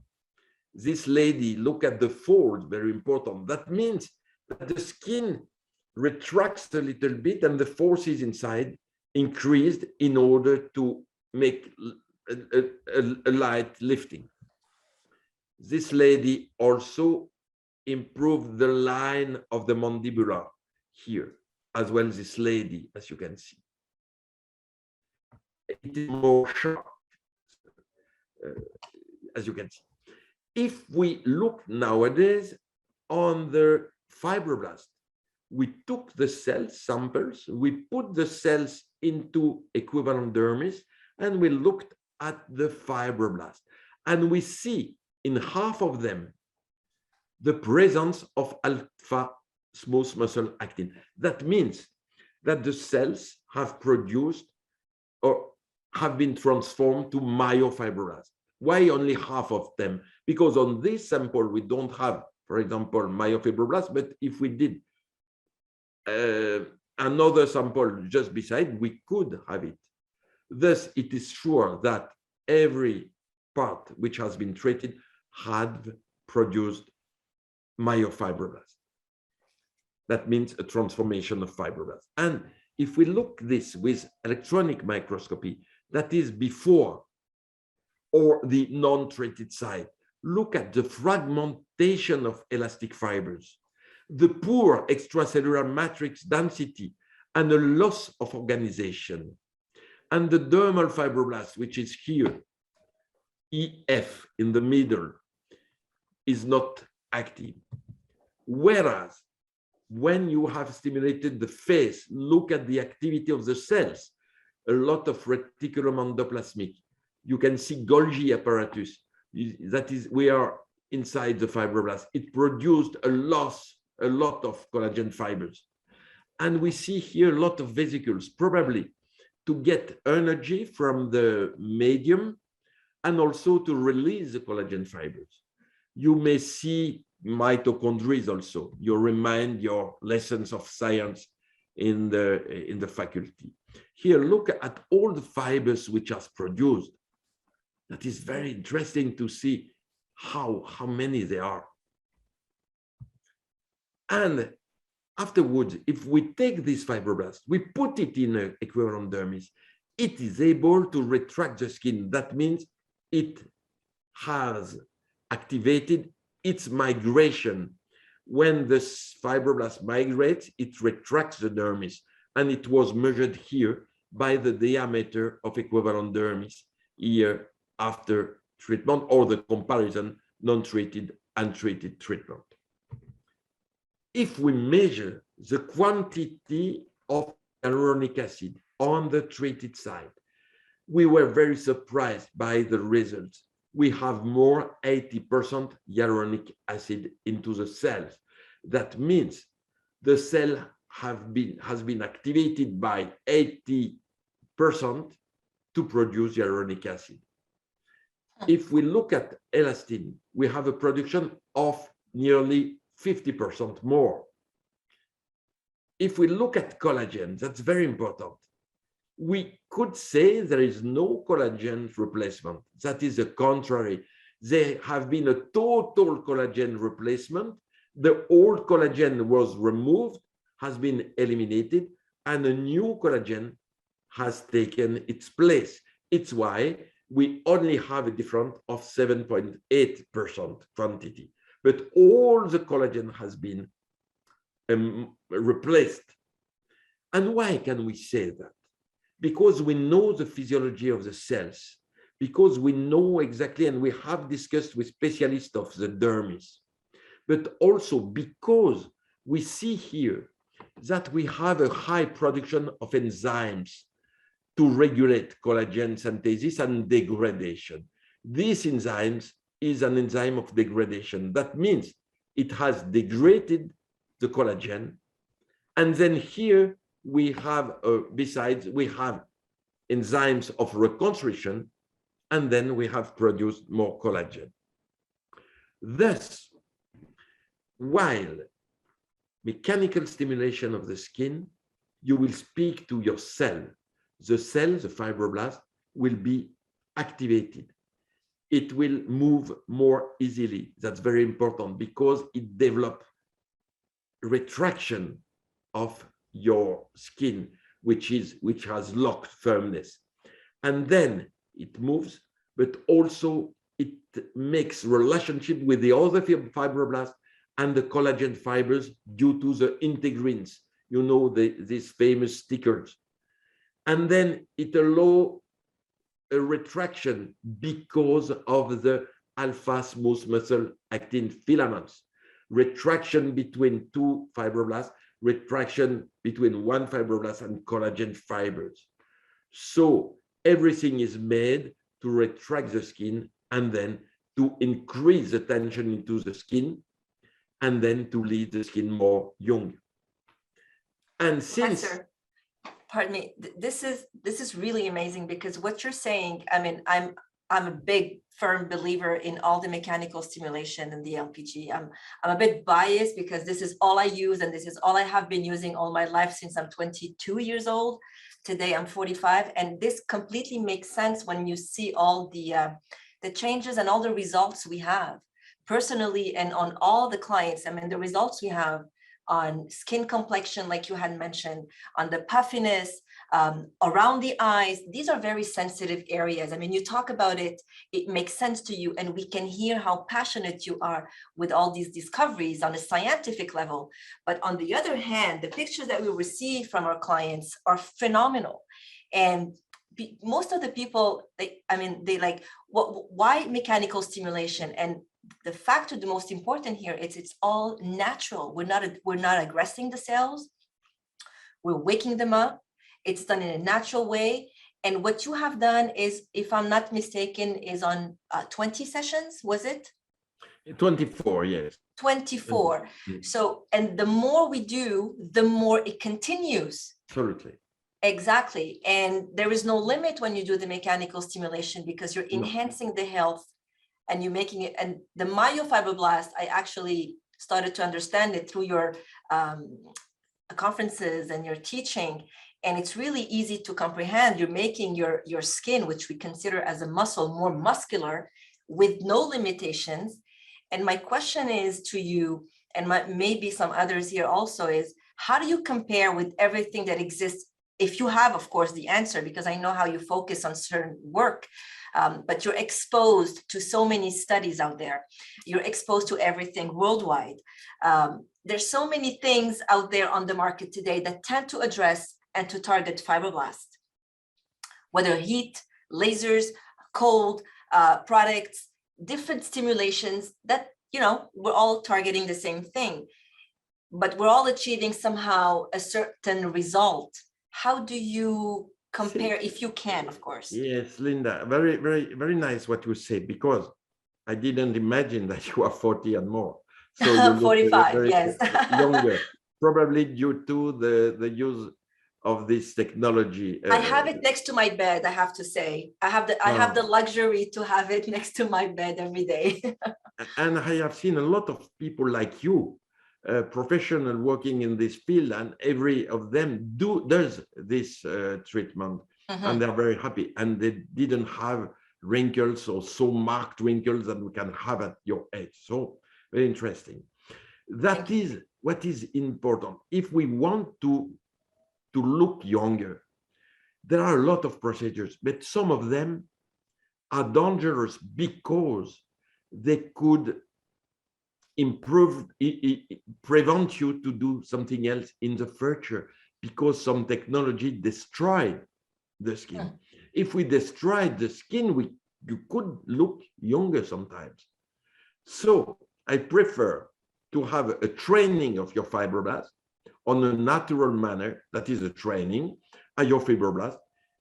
This lady, look at the fold, very important. That means that the skin retracts a little bit and the forces inside increased in order to make a light lifting. This lady also improved the line of the mandibula here, as well as this lady, as you can see. It is more sharp, as you can see. If we look nowadays on the fibroblast, we took the cell samples, we put the cells into equivalent dermis, and we looked at the fibroblast. And we see in half of them the presence of alpha smooth muscle actin. That means that the cells have produced or have been transformed to myofibroblasts. Why only half of them? Because on this sample, we don't have, for example, myofibroblasts, but if we did another sample just beside, we could have it. Thus, it is sure that every part which has been treated had produced myofibroblasts. That means a transformation of fibroblasts. And if we look this with electronic microscopy, that is before or the non-treated side, look at the fragmentation of elastic fibers, the poor extracellular matrix density, and a loss of organization. And the dermal fibroblast, which is here, EF in the middle, is not active. Whereas when you have stimulated the face, look at the activity of the cells, a lot of reticulum endoplasmic. You can see Golgi apparatus. That is, we are inside the fibroblast. It produced a lot of collagen fibers. And we see here a lot of vesicles, probably to get energy from the medium and also to release the collagen fibers. You may see mitochondria also. You remind your lessons of science in the faculty. Here, look at all the fibers which are produced. That is very interesting to see how many there are. And afterwards, if we take this fibroblast, we put it in an equivalent dermis, it is able to retract the skin. That means it has activated its migration. When the fibroblast migrates, it retracts the dermis. And it was measured here by the diameter of equivalent dermis here after treatment, or the comparison non-treated and treated treatment. If we measure the quantity of hyaluronic acid on the treated side, we were very surprised by the results. We have more 80% hyaluronic acid into the cells. That means the cell has been activated by 80% to produce hyaluronic acid. If we look at elastin, we have a production of nearly 50% more. If we look at collagen, that's very important. We could say there is no collagen replacement. That is the contrary. There have been a total collagen replacement. The old collagen was removed, has been eliminated, and a new collagen has taken its place. It's why we only have a difference of 7.8% quantity. But all the collagen has been replaced. And why can we say that? Because we know the physiology of the cells, because we know exactly, and we have discussed with specialists of the dermis, but also because we see here that we have a high production of enzymes to regulate collagen synthesis and degradation. This enzyme is an enzyme of degradation. That means it has degraded the collagen. And then here we have, besides, we have enzymes of reconstruction, and then we have produced more collagen. Thus, while mechanical stimulation of the skin, you will speak to your cell. The cell, the fibroblast, will be activated. It will move more easily. That's very important because it develops retraction of your skin, which has locked firmness. And then it moves, but also it makes relationship with the other fibroblasts and the collagen fibers due to the integrins, you know, these famous stickers. And then it allows a retraction because of the alpha smooth muscle actin filaments. Retraction between two fibroblasts, retraction between one fibroblast and collagen fibers. So everything is made to retract the skin and then to increase the tension into the skin and then to leave the skin more young. And since pardon me, this is really amazing, because what you're saying, I mean, I'm a big firm believer in all the mechanical stimulation and the LPG. I'm a bit biased because this is all I use and this is all I have been using all my life since I'm 22 years old. Today I'm 45, and this completely makes sense when you see all the the changes and all the results we have personally and on all the clients. I mean, the results we have on skin complexion, like you had mentioned, on the puffiness, around the eyes, these are very sensitive areas. I mean, you talk about it, it makes sense to you, and we can hear how passionate you are with all these discoveries on a scientific level. But on the other hand, the pictures that we receive from our clients are phenomenal. And most of the people, they like, why mechanical stimulation? And the factor, the most important here is it's all natural. We're not aggressing the cells. We're waking them up. It's done in a natural way. And what you have done is, if I'm not mistaken, is on 20 sessions, was it? 24, yes. 24. So, and the more we do, the more it continues. Absolutely. Exactly. And there is no limit when you do the mechanical stimulation, because you're enhancing the health and you're making it. And the myofibroblast, I actually started to understand it through your conferences and your teaching. And it's really easy to comprehend. You're making your skin, which we consider as a muscle, more muscular with no limitations. And my question is to you, and maybe some others here also, is how do you compare with everything that exists? If you have, of course, the answer, because I know how you focus on certain work, but you're exposed to so many studies out there. You're exposed to everything worldwide. There's so many things out there on the market today that tend to address and to target fibroblasts, whether heat, lasers, cold products, different stimulations that, we're all targeting the same thing, but we're all achieving somehow a certain result. How do you compare, if you can, of course? Yes, Linda, very, very, very nice what you say, because I didn't imagine that you are 40 and more. So you look 45, very yes. younger, probably due to the use of this technology. I have it next to my bed, I have to say. I have the luxury to have it next to my bed every day. And I have seen a lot of people like you, professional working in this field, and every of them does this treatment, and they're very happy, and they didn't have wrinkles or so marked wrinkles that we can have at your age. So very interesting. That is what is important. If we want to look younger, there are a lot of procedures, but some of them are dangerous because they could prevent you to do something else in the future, because some technology destroyed the skin. If we destroyed the skin, you could look younger sometimes. So I prefer to have a training of your fibroblast on a natural manner. That is a training, and your fibroblast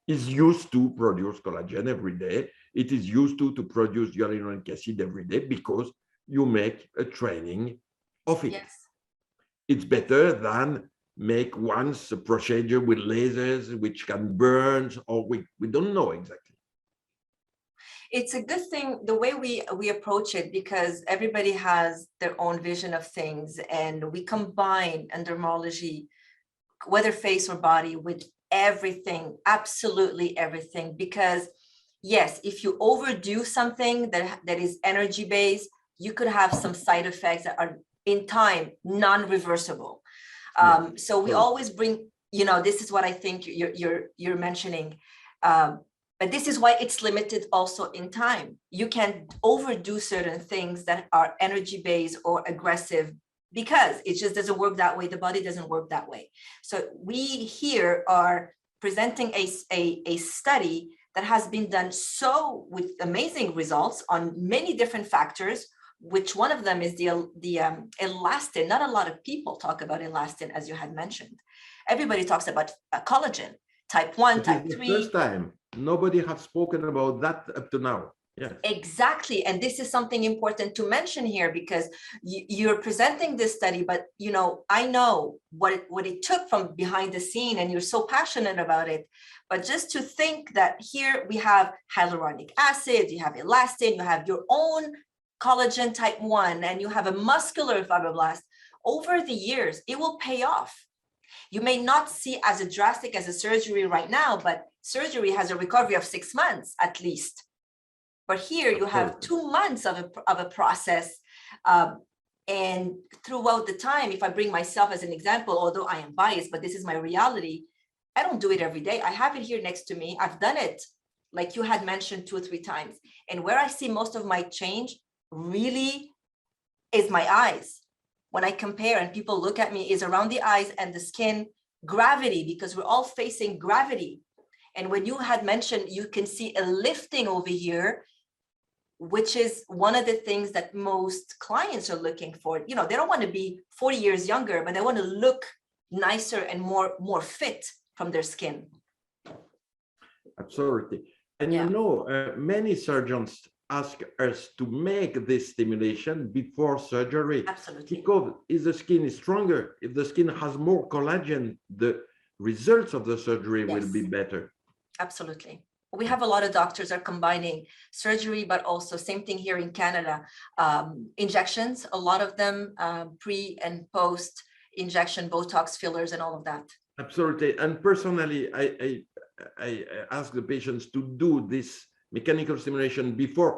is used to produce collagen every day. It is used to produce hyaluronic acid every day, because you make a training of it. Yes. It's better than make once a procedure with lasers, which can burn, or we don't know exactly. It's a good thing, the way we approach it, because everybody has their own vision of things, and we combine dermatology, whether face or body, with everything, absolutely everything. Because yes, if you overdo something that is energy based, you could have some side effects that are in time non-reversible. So we always bring, this is what I think you're mentioning. But this is why it's limited also in time. You can't overdo certain things that are energy based or aggressive, because it just doesn't work that way. The body doesn't work that way. So we here are presenting a study that has been done with amazing results on many different factors, which one of them is the elastin. Not a lot of people talk about elastin, as you had mentioned. Everybody talks about collagen, type 1, type 3. First time. Nobody has spoken about that up to now. Yes. Exactly. And this is something important to mention here, because you're presenting this study, but I know what it took from behind the scene, and you're so passionate about it. But just to think that here we have hyaluronic acid, you have elastin, you have your own collagen type 1, and you have a muscular fibroblast. Over the years, it will pay off. You may not see as drastic as a surgery right now, but surgery has a recovery of 6 months at least. But here you have 2 months of a process. And throughout the time, if I bring myself as an example, although I am biased, but this is my reality, I don't do it every day. I have it here next to me. I've done it, like you had mentioned, 2 or 3 times. And where I see most of my change really is my eyes. When I compare and people look at me, is around the eyes and the skin, gravity, because we're all facing gravity. And when you had mentioned, you can see a lifting over here, which is one of the things that most clients are looking for. You know, they don't want to be 40 years younger, but they want to look nicer and more fit from their skin. Absolutely. And you know, many surgeons ask us to make this stimulation before surgery. Absolutely. Because if the skin is stronger, if the skin has more collagen, the results of the surgery will be better. Absolutely. We have a lot of doctors are combining surgery, but also same thing here in Canada, injections, a lot of them pre and post injection, Botox fillers and all of that. Absolutely. And personally, I ask the patients to do this mechanical stimulation before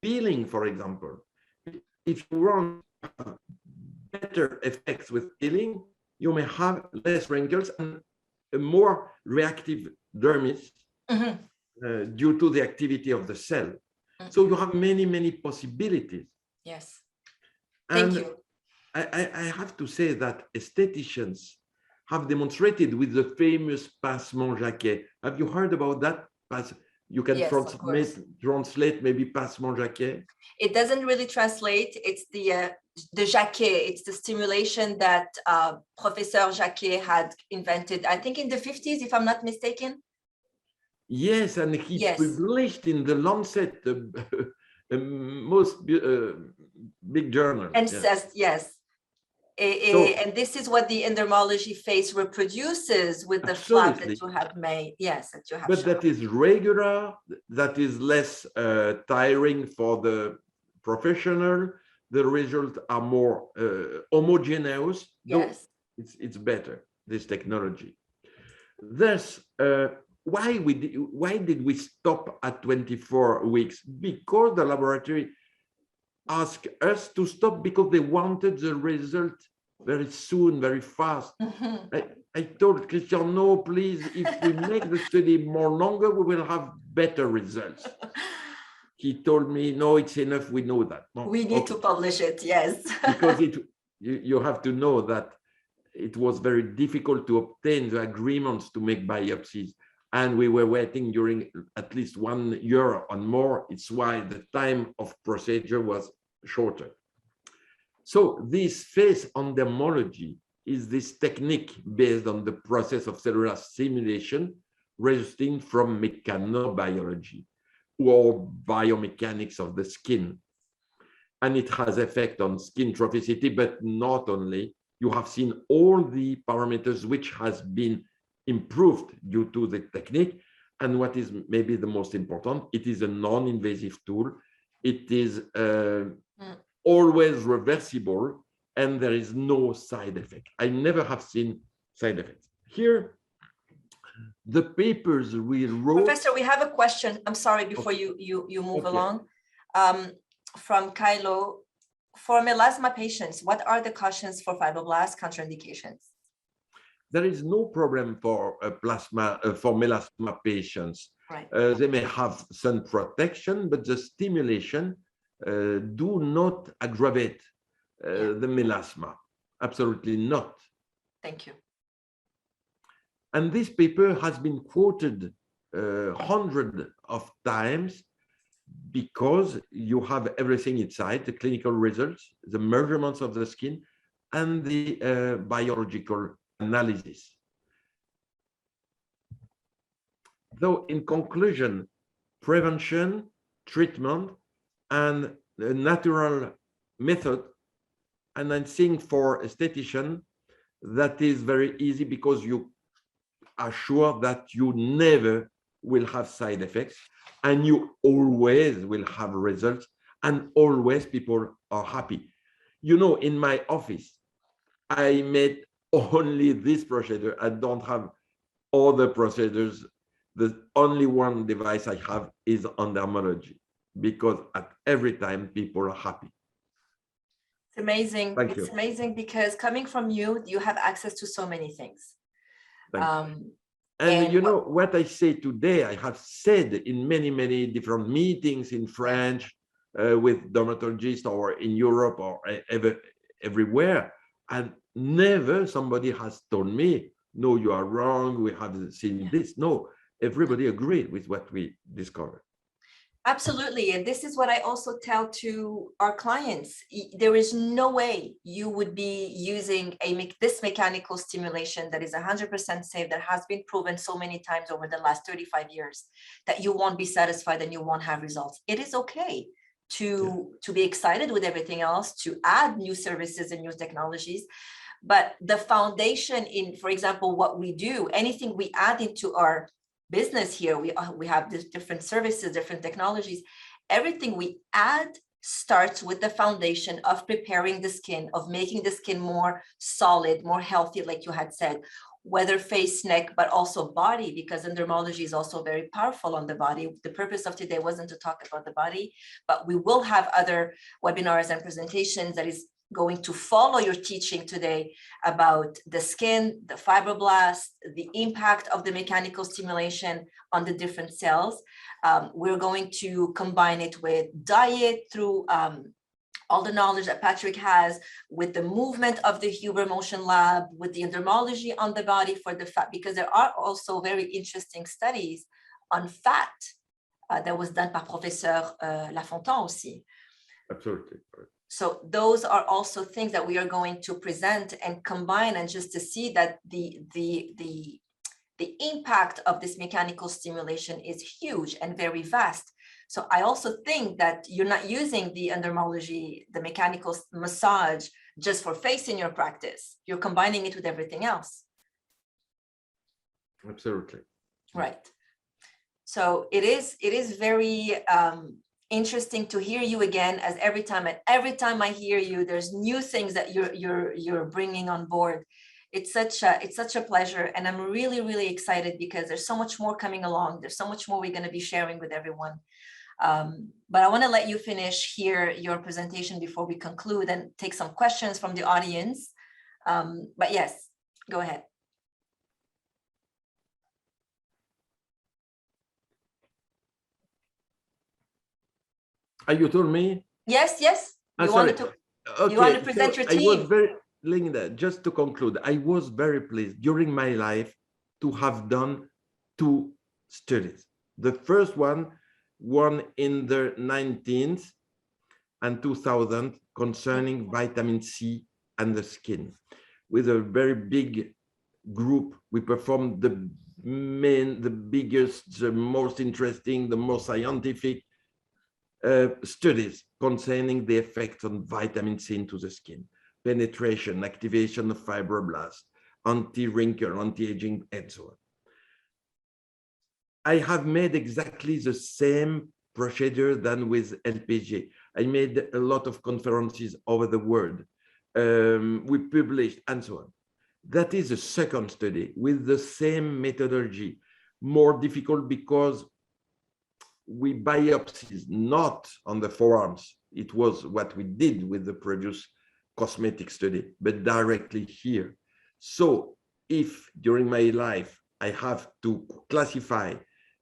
peeling, for example. If you want better effects with peeling, you may have less wrinkles and a more reactive dermis. Due to the activity of the cell. So you have many possibilities. Yes. And thank you. I have to say that aestheticians have demonstrated with the famous Passement Jacquet. Have you heard about that? You can translate maybe Passement Jacquet. It doesn't really translate. It's the Jacquet. It's the stimulation that Professor Jacquet had invented, I think in the 50s, if I'm not mistaken. Yes, and he published in the Lancet, the most big journal. And says, and this is what the endermology face reproduces with the flap that you have made. Yes, that you have. But that is regular, that is less tiring for the professional. The results are more homogeneous. Yes. It's better, this technology. Thus, why did we stop at 24 weeks? Because the laboratory asked us to stop because they wanted the result very soon, very fast. I told Christian, no, please, if we make the study more longer, we will have better results. He told me, no, it's enough, we know that. No, we need to publish it, yes. Because you have to know that it was very difficult to obtain the agreements to make biopsies. And we were waiting during at least 1 year and more. It's why the time of procedure was shorter. So this face endermology is this technique based on the process of cellular stimulation resulting from mechanobiology or biomechanics of the skin. And it has effect on skin trophicity, but not only. You have seen all the parameters which has been improved due to the technique. And what is maybe the most important, it is a non-invasive tool. It is always reversible and there is no side effect. I never have seen side effects. Here, the papers we wrote. Professor, we have a question. I'm sorry, before you move along. From Kylo, for melasma patients, what are the cautions for fibroblast contraindications? There is no problem for melasma patients. Right. They may have sun protection, but the stimulation do not aggravate the melasma. Absolutely not. Thank you. And this paper has been quoted hundreds of times because you have everything inside, the clinical results, the measurements of the skin, and the biological analysis. Though in conclusion, prevention, treatment, and the natural method, and I think for esthetician, that is very easy because you are sure that you never will have side effects and you always will have results and always people are happy. You know, in my office, I made only this procedure. I don't have other procedures. The only one device I have is endermology. because at every time people are happy. It's amazing. Thank It's you. amazing because coming from you, you have access to so many things. And you know what I say today, I have said in many, many different meetings in French with dermatologists or in Europe or everywhere. And never somebody has told me, no, you are wrong, we haven't seen this. No, everybody agreed with what we discovered. Absolutely. And this is what I also tell to our clients. There is no way you would be using this mechanical stimulation that is 100% safe, that has been proven so many times over the last 35 years, that you won't be satisfied and you won't have results. It is okay to be excited with everything else, to add new services and new technologies. But the foundation in, for example, what we do, anything we add into our business here, we have these different services, different technologies. Everything we add starts with the foundation of preparing the skin, of making the skin more solid, more healthy, like you had said, whether face, neck, but also body, because dermatology is also very powerful on the body. The purpose of today wasn't to talk about the body, but we will have other webinars and presentations that is going to follow your teaching today about the skin, the fibroblast, the impact of the mechanical stimulation on the different cells. We're going to combine it with diet through all the knowledge that Patrick has, with the movement of the Huber Motion Lab, with the dermatology on the body for the fat, because there are also very interesting studies on fat that was done by Professor Lafontaine aussi. Absolutely. So those are also things that we are going to present and combine, and just to see that the impact of this mechanical stimulation is huge and very vast. So I also think that you're not using the dermatology, the mechanical massage, just for face in your practice. You're combining it with everything else. Absolutely. Right. So it is very interesting to hear you again, as every time I hear you, there's new things that you're bringing on board. It's such a pleasure, and I'm really, really excited because there's so much more coming along. There's so much more we're going to be sharing with everyone. But I want to let you finish here your presentation before we conclude and take some questions from the audience. But yes, go ahead. You told me? Yes. You wanted to, okay. you want to present your team. I was very, Linda, just to conclude, I was very pleased during my life to have done 2 studies. The first one in the 19th and 2000 concerning vitamin C and the skin. With a very big group, we performed the biggest, the most interesting, the most scientific studies concerning the effect on vitamin C into the skin, penetration, activation of fibroblasts, anti-wrinkle, anti-aging, and so on. I have made exactly the same procedure than with LPG. I made a lot of conferences over the world. We published and so on. That is the second study with the same methodology, more difficult because we biopsies not on the forearms. It was what we did with the previous cosmetic study, but directly here. So if during my life I have to classify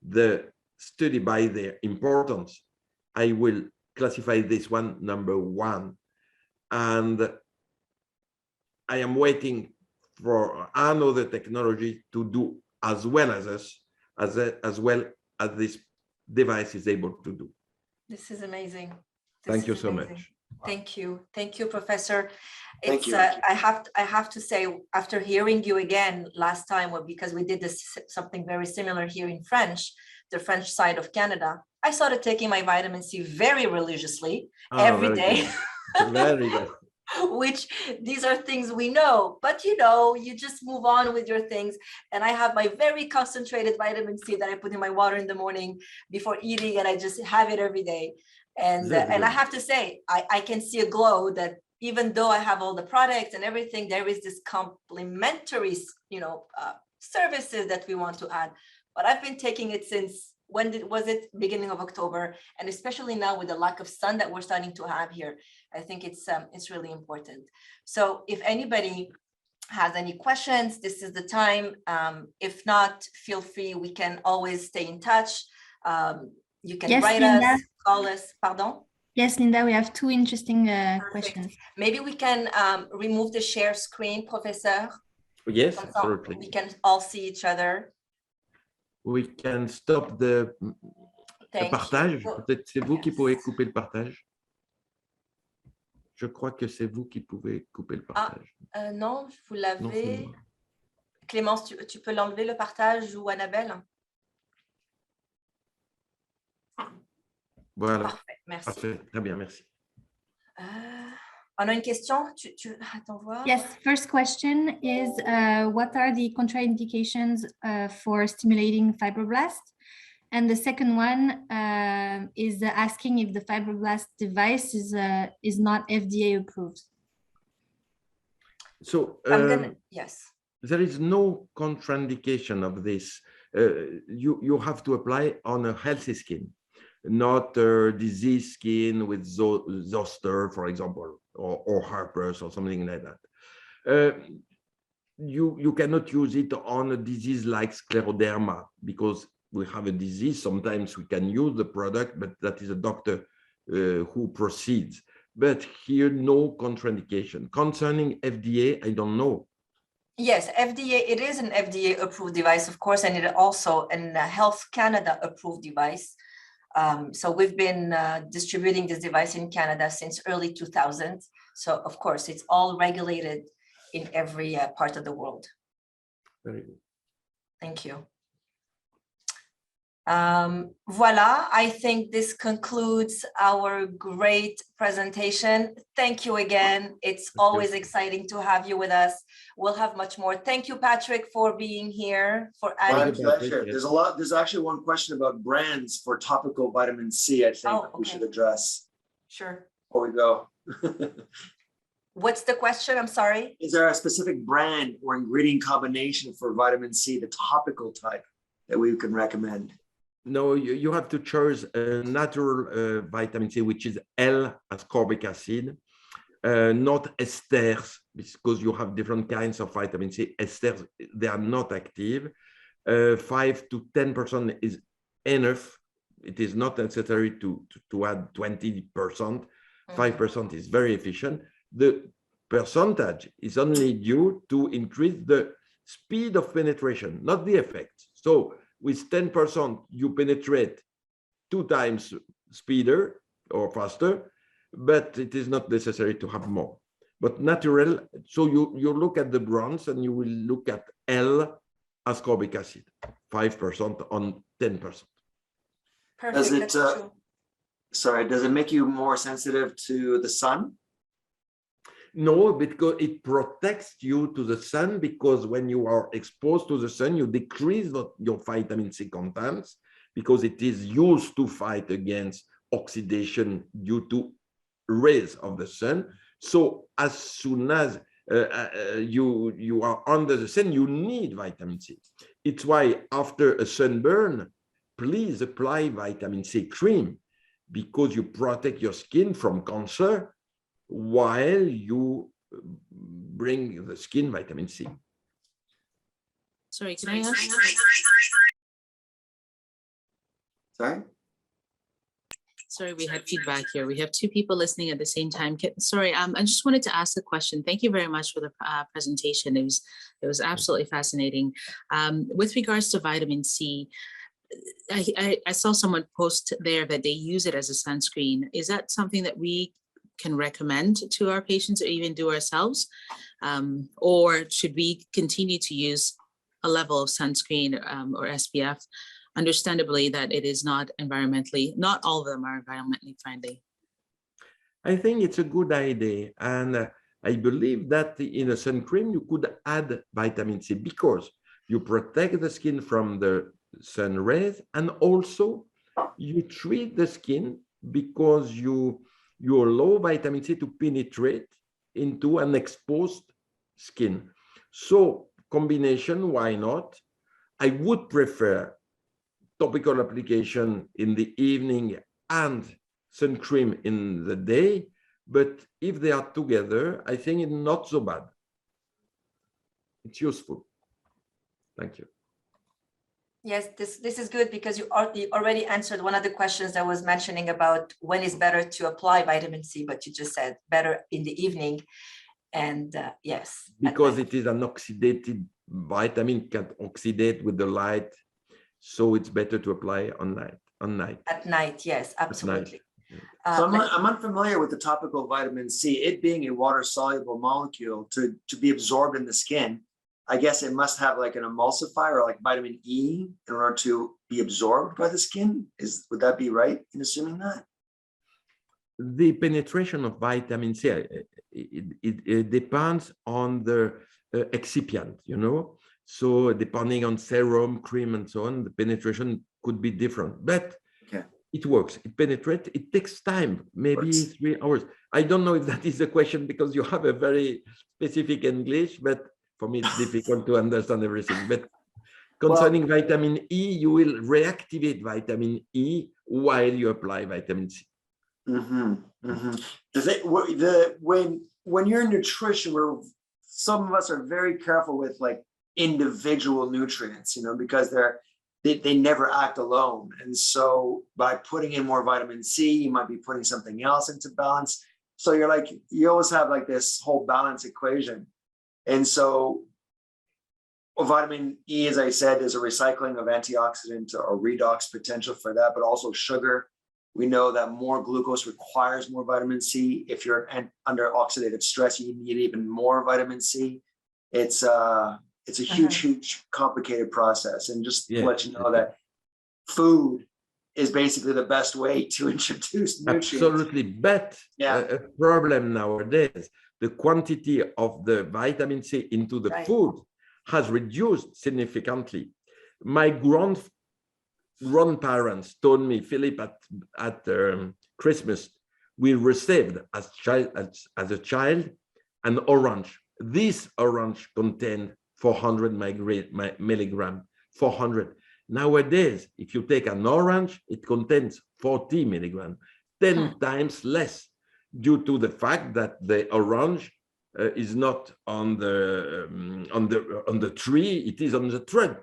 the study by their importance, I will classify this one number 1. And I am waiting for another technology to do as well as us, as well as this device is able to do. This is amazing. Thank you so much. Thank you, Professor. Thank you. I have to say, after hearing you again last time, because we did something very similar here in French, the French side of Canada, I started taking my vitamin C very religiously every day. Very good. Which these are things we know, but you just move on with your things. And I have my very concentrated vitamin C that I put in my water in the morning before eating, and I just have it every day. And I have to say, I can see a glow that even though I have all the products and everything, there is this complementary, services that we want to add. But I've been taking it since was it? Beginning of October, and especially now with the lack of sun that we're starting to have here, I think it's really important. So if anybody has any questions, this is the time. If not, feel free. We can always stay in touch. You can write Linda. us, call us. Pardon? Yes, Linda, we have two interesting questions. Maybe we can remove the share screen, Professor. Yes, absolutely. We can all see each other. We can stop the partage. Peut-être c'est vous qui pouvez couper le partage. Je crois que c'est vous qui pouvez couper le partage. Non, vous l'avez. Clémence, tu peux l'enlever le partage, ou Annabelle? Voilà. Parfait, merci. Parfait. Très bien, merci. On a une question? Attends voir. Yes, first question is what are the contraindications for stimulating fibroblasts? And the second one is asking if the Fibroblast device is not FDA approved. So yes, there is no contraindication of this. You have to apply on a healthy skin, not a diseased skin with zoster, for example, or herpes or something like that. You cannot use it on a disease like scleroderma because we have a disease. Sometimes we can use the product, but that is a doctor who proceeds. But here, no contraindication. Concerning FDA, I don't know. Yes, FDA, it is an FDA approved device, of course, and it also a Health Canada approved device. So we've been distributing this device in Canada since early 2000. So of course, it's all regulated in every part of the world. Very good. Thank you. Voila, I think this concludes our great presentation. Thank you again. It's always exciting to have you with us. We'll have much more. Thank you, Patrick, for being here, for adding. My pleasure. There's actually one question about brands for topical vitamin C, I think we should address. Sure. Before we go. What's the question? I'm sorry. Is there a specific brand or ingredient combination for vitamin C, the topical type, that we can recommend? No, you have to choose a natural vitamin C, which is L-ascorbic acid, not esters, because you have different kinds of vitamin C. Esters, they are not active. 5 to 10% is enough. It is not necessary to add 20%. 5% is very efficient. The percentage is only due to increase the speed of penetration, not the effect. So with 10%, you penetrate 2 times speeder or faster, but it is not necessary to have more. But natural, so you look at the brands and you will look at L-ascorbic acid, 5% on 10%. Perfect. Does it make you more sensitive to the sun? No, because it protects you to the sun, because when you are exposed to the sun, you decrease your vitamin C contents because it is used to fight against oxidation due to rays of the sun. So as soon as you are under the sun, you need vitamin C. It's why after a sunburn, please apply vitamin C cream, because you protect your skin from cancer while you bring the skin vitamin C. Sorry, can I ask? Sorry? Sorry, we had feedback here. We have 2 people listening at the same time. Sorry, I just wanted to ask a question. Thank you very much for the presentation. It was absolutely fascinating. With regards to vitamin C, I saw someone post there that they use it as a sunscreen. Is that something that we can recommend to our patients or even do ourselves? Or should we continue to use a level of sunscreen or SPF? Understandably that it is not all of them are environmentally friendly. I think it's a good idea. And I believe that in a sun cream, you could add vitamin C because you protect the skin from the sun rays, and also you treat the skin because you allow vitamin C to penetrate into an exposed skin. So combination, why not? I would prefer topical application in the evening and sun cream in the day. But if they are together, I think it's not so bad. It's useful. Thank you. Yes, this is good because you already answered one of the questions I was mentioning about when is better to apply vitamin C, but you just said better in the evening. And yes. Because it is an oxidated vitamin, can oxidate with the light. So it's better to apply on night. At night, yes, absolutely. So I'm unfamiliar with the topical vitamin C. It being a water-soluble molecule to be absorbed in the skin, I guess it must have like an emulsifier or like vitamin E in order to be absorbed by the skin. Would that be right in assuming that? The penetration of vitamin C, it depends on the excipient, you know. So depending on serum, cream, and so on, the penetration could be different. But it works. It penetrates. It takes time, maybe 3 hours. I don't know if that is the question because you have a very specific English, but for me, it's difficult to understand everything. But concerning vitamin E, you will reactivate vitamin E while you apply vitamin C. Does it, when you're in nutrition, where some of us are very careful with like individual nutrients, you know, because they never act alone. And so by putting in more vitamin C, you might be putting something else into balance. So you're like, you always have like this whole balance equation. And so vitamin E, as I said, is a recycling of antioxidant or redox potential for that, but also sugar. We know that more glucose requires more vitamin C. If you're under oxidative stress, you need even more vitamin C. It's a huge, complicated process. And just to let you know that food is basically the best way to introduce nutrients. Absolutely. But a problem nowadays, the quantity of the vitamin C into the food has reduced significantly. My grandparents told me, Philippe, at Christmas, we received as a child an orange. This orange contained 400 milligram, 400. Nowadays, if you take an orange, it contains 40 milligram, 10 times less, due to the fact that the orange is not on the tree, it is on the trunk.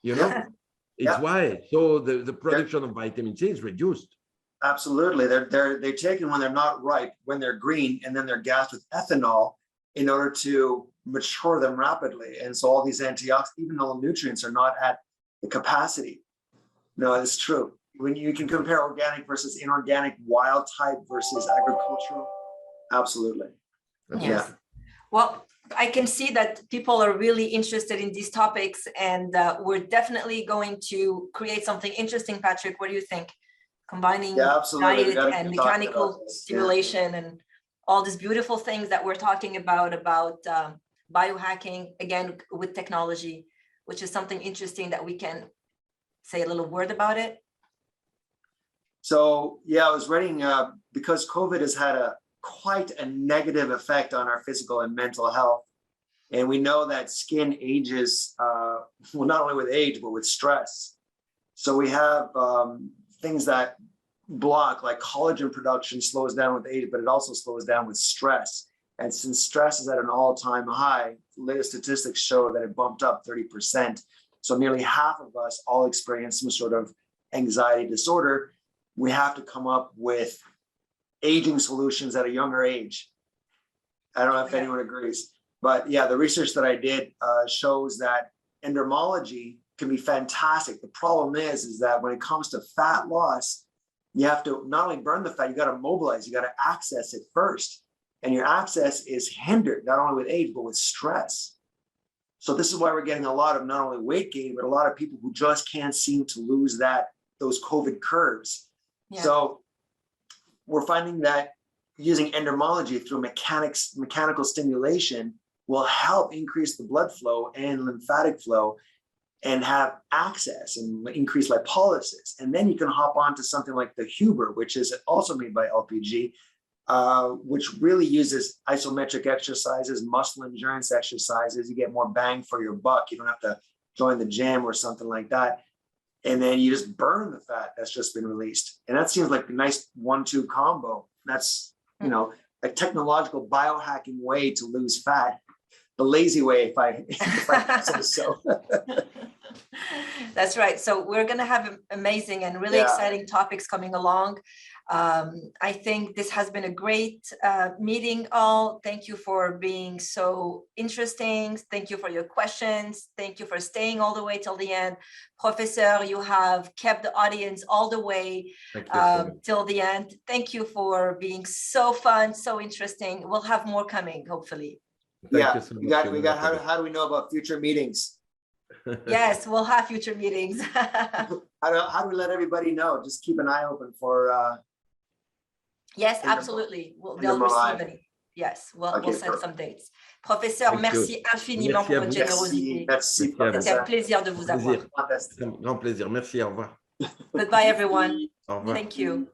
You know, it's why. So the production of vitamin C is reduced. Absolutely, they're taken when they're not ripe, when they're green, and then they're gassed with ethanol in order to mature them rapidly. And so all these antioxidants, even though nutrients are not at the capacity. No, it's true. When you can compare organic versus inorganic, wild type versus agricultural, absolutely. Yes. Well, I can see that people are really interested in these topics, and we're definitely going to create something interesting. Patrick, what do you think? Combining diet and mechanical stimulation and all these beautiful things that we're talking about biohacking, again, with technology, which is something interesting that we can say a little word about it. So, I was reading, because COVID has had quite a negative effect on our physical and mental health. And we know that skin ages, well, not only with age, but with stress. So we have things that block, like collagen production slows down with age, but it also slows down with stress. And since stress is at an all-time high, latest statistics show that it bumped up 30%. So nearly half of us all experience some sort of anxiety disorder. We have to come up with aging solutions at a younger age. I don't know if anyone agrees, but the research that I did shows that endermology can be fantastic. The problem is that when it comes to fat loss, you have to not only burn the fat, you got to mobilize, you got to access it first. And your access is hindered not only with age, but with stress. So this is why we're getting a lot of not only weight gain, but a lot of people who just can't seem to lose those COVID curves. Yeah. So we're finding that using endermology through mechanical stimulation will help increase the blood flow and lymphatic flow and have access and increase lipolysis. And then you can hop on to something like the Huber, which is also made by LPG, which really uses isometric exercises, muscle endurance exercises. You get more bang for your buck. You don't have to join the gym or something like that. and then you just burn the fat that's just been released. And that seems like a nice 1-2 combo. That's, you know, a technological biohacking way to lose fat. The lazy way, if I say so. That's right. So we're going to have amazing and really exciting topics coming along. I think this has been a great meeting all. Thank you for being so interesting. Thank you for your questions. Thank you for staying all the way till the end. Professor, you have kept the audience all the way till the end. Thank you for being so fun, so interesting. We'll have more coming, hopefully. Thank you so much. We got how do we know about future meetings? Yes, we'll have future meetings. How do we let everybody know? Just keep an eye open for yes, absolutely. They'll receive it. Yes, we'll send some dates. Professeur, merci infiniment pour votre générosité. Merci. C'était un plaisir de vous avoir. Grand plaisir. Merci, au revoir. Goodbye, everyone. Au revoir. Thank you.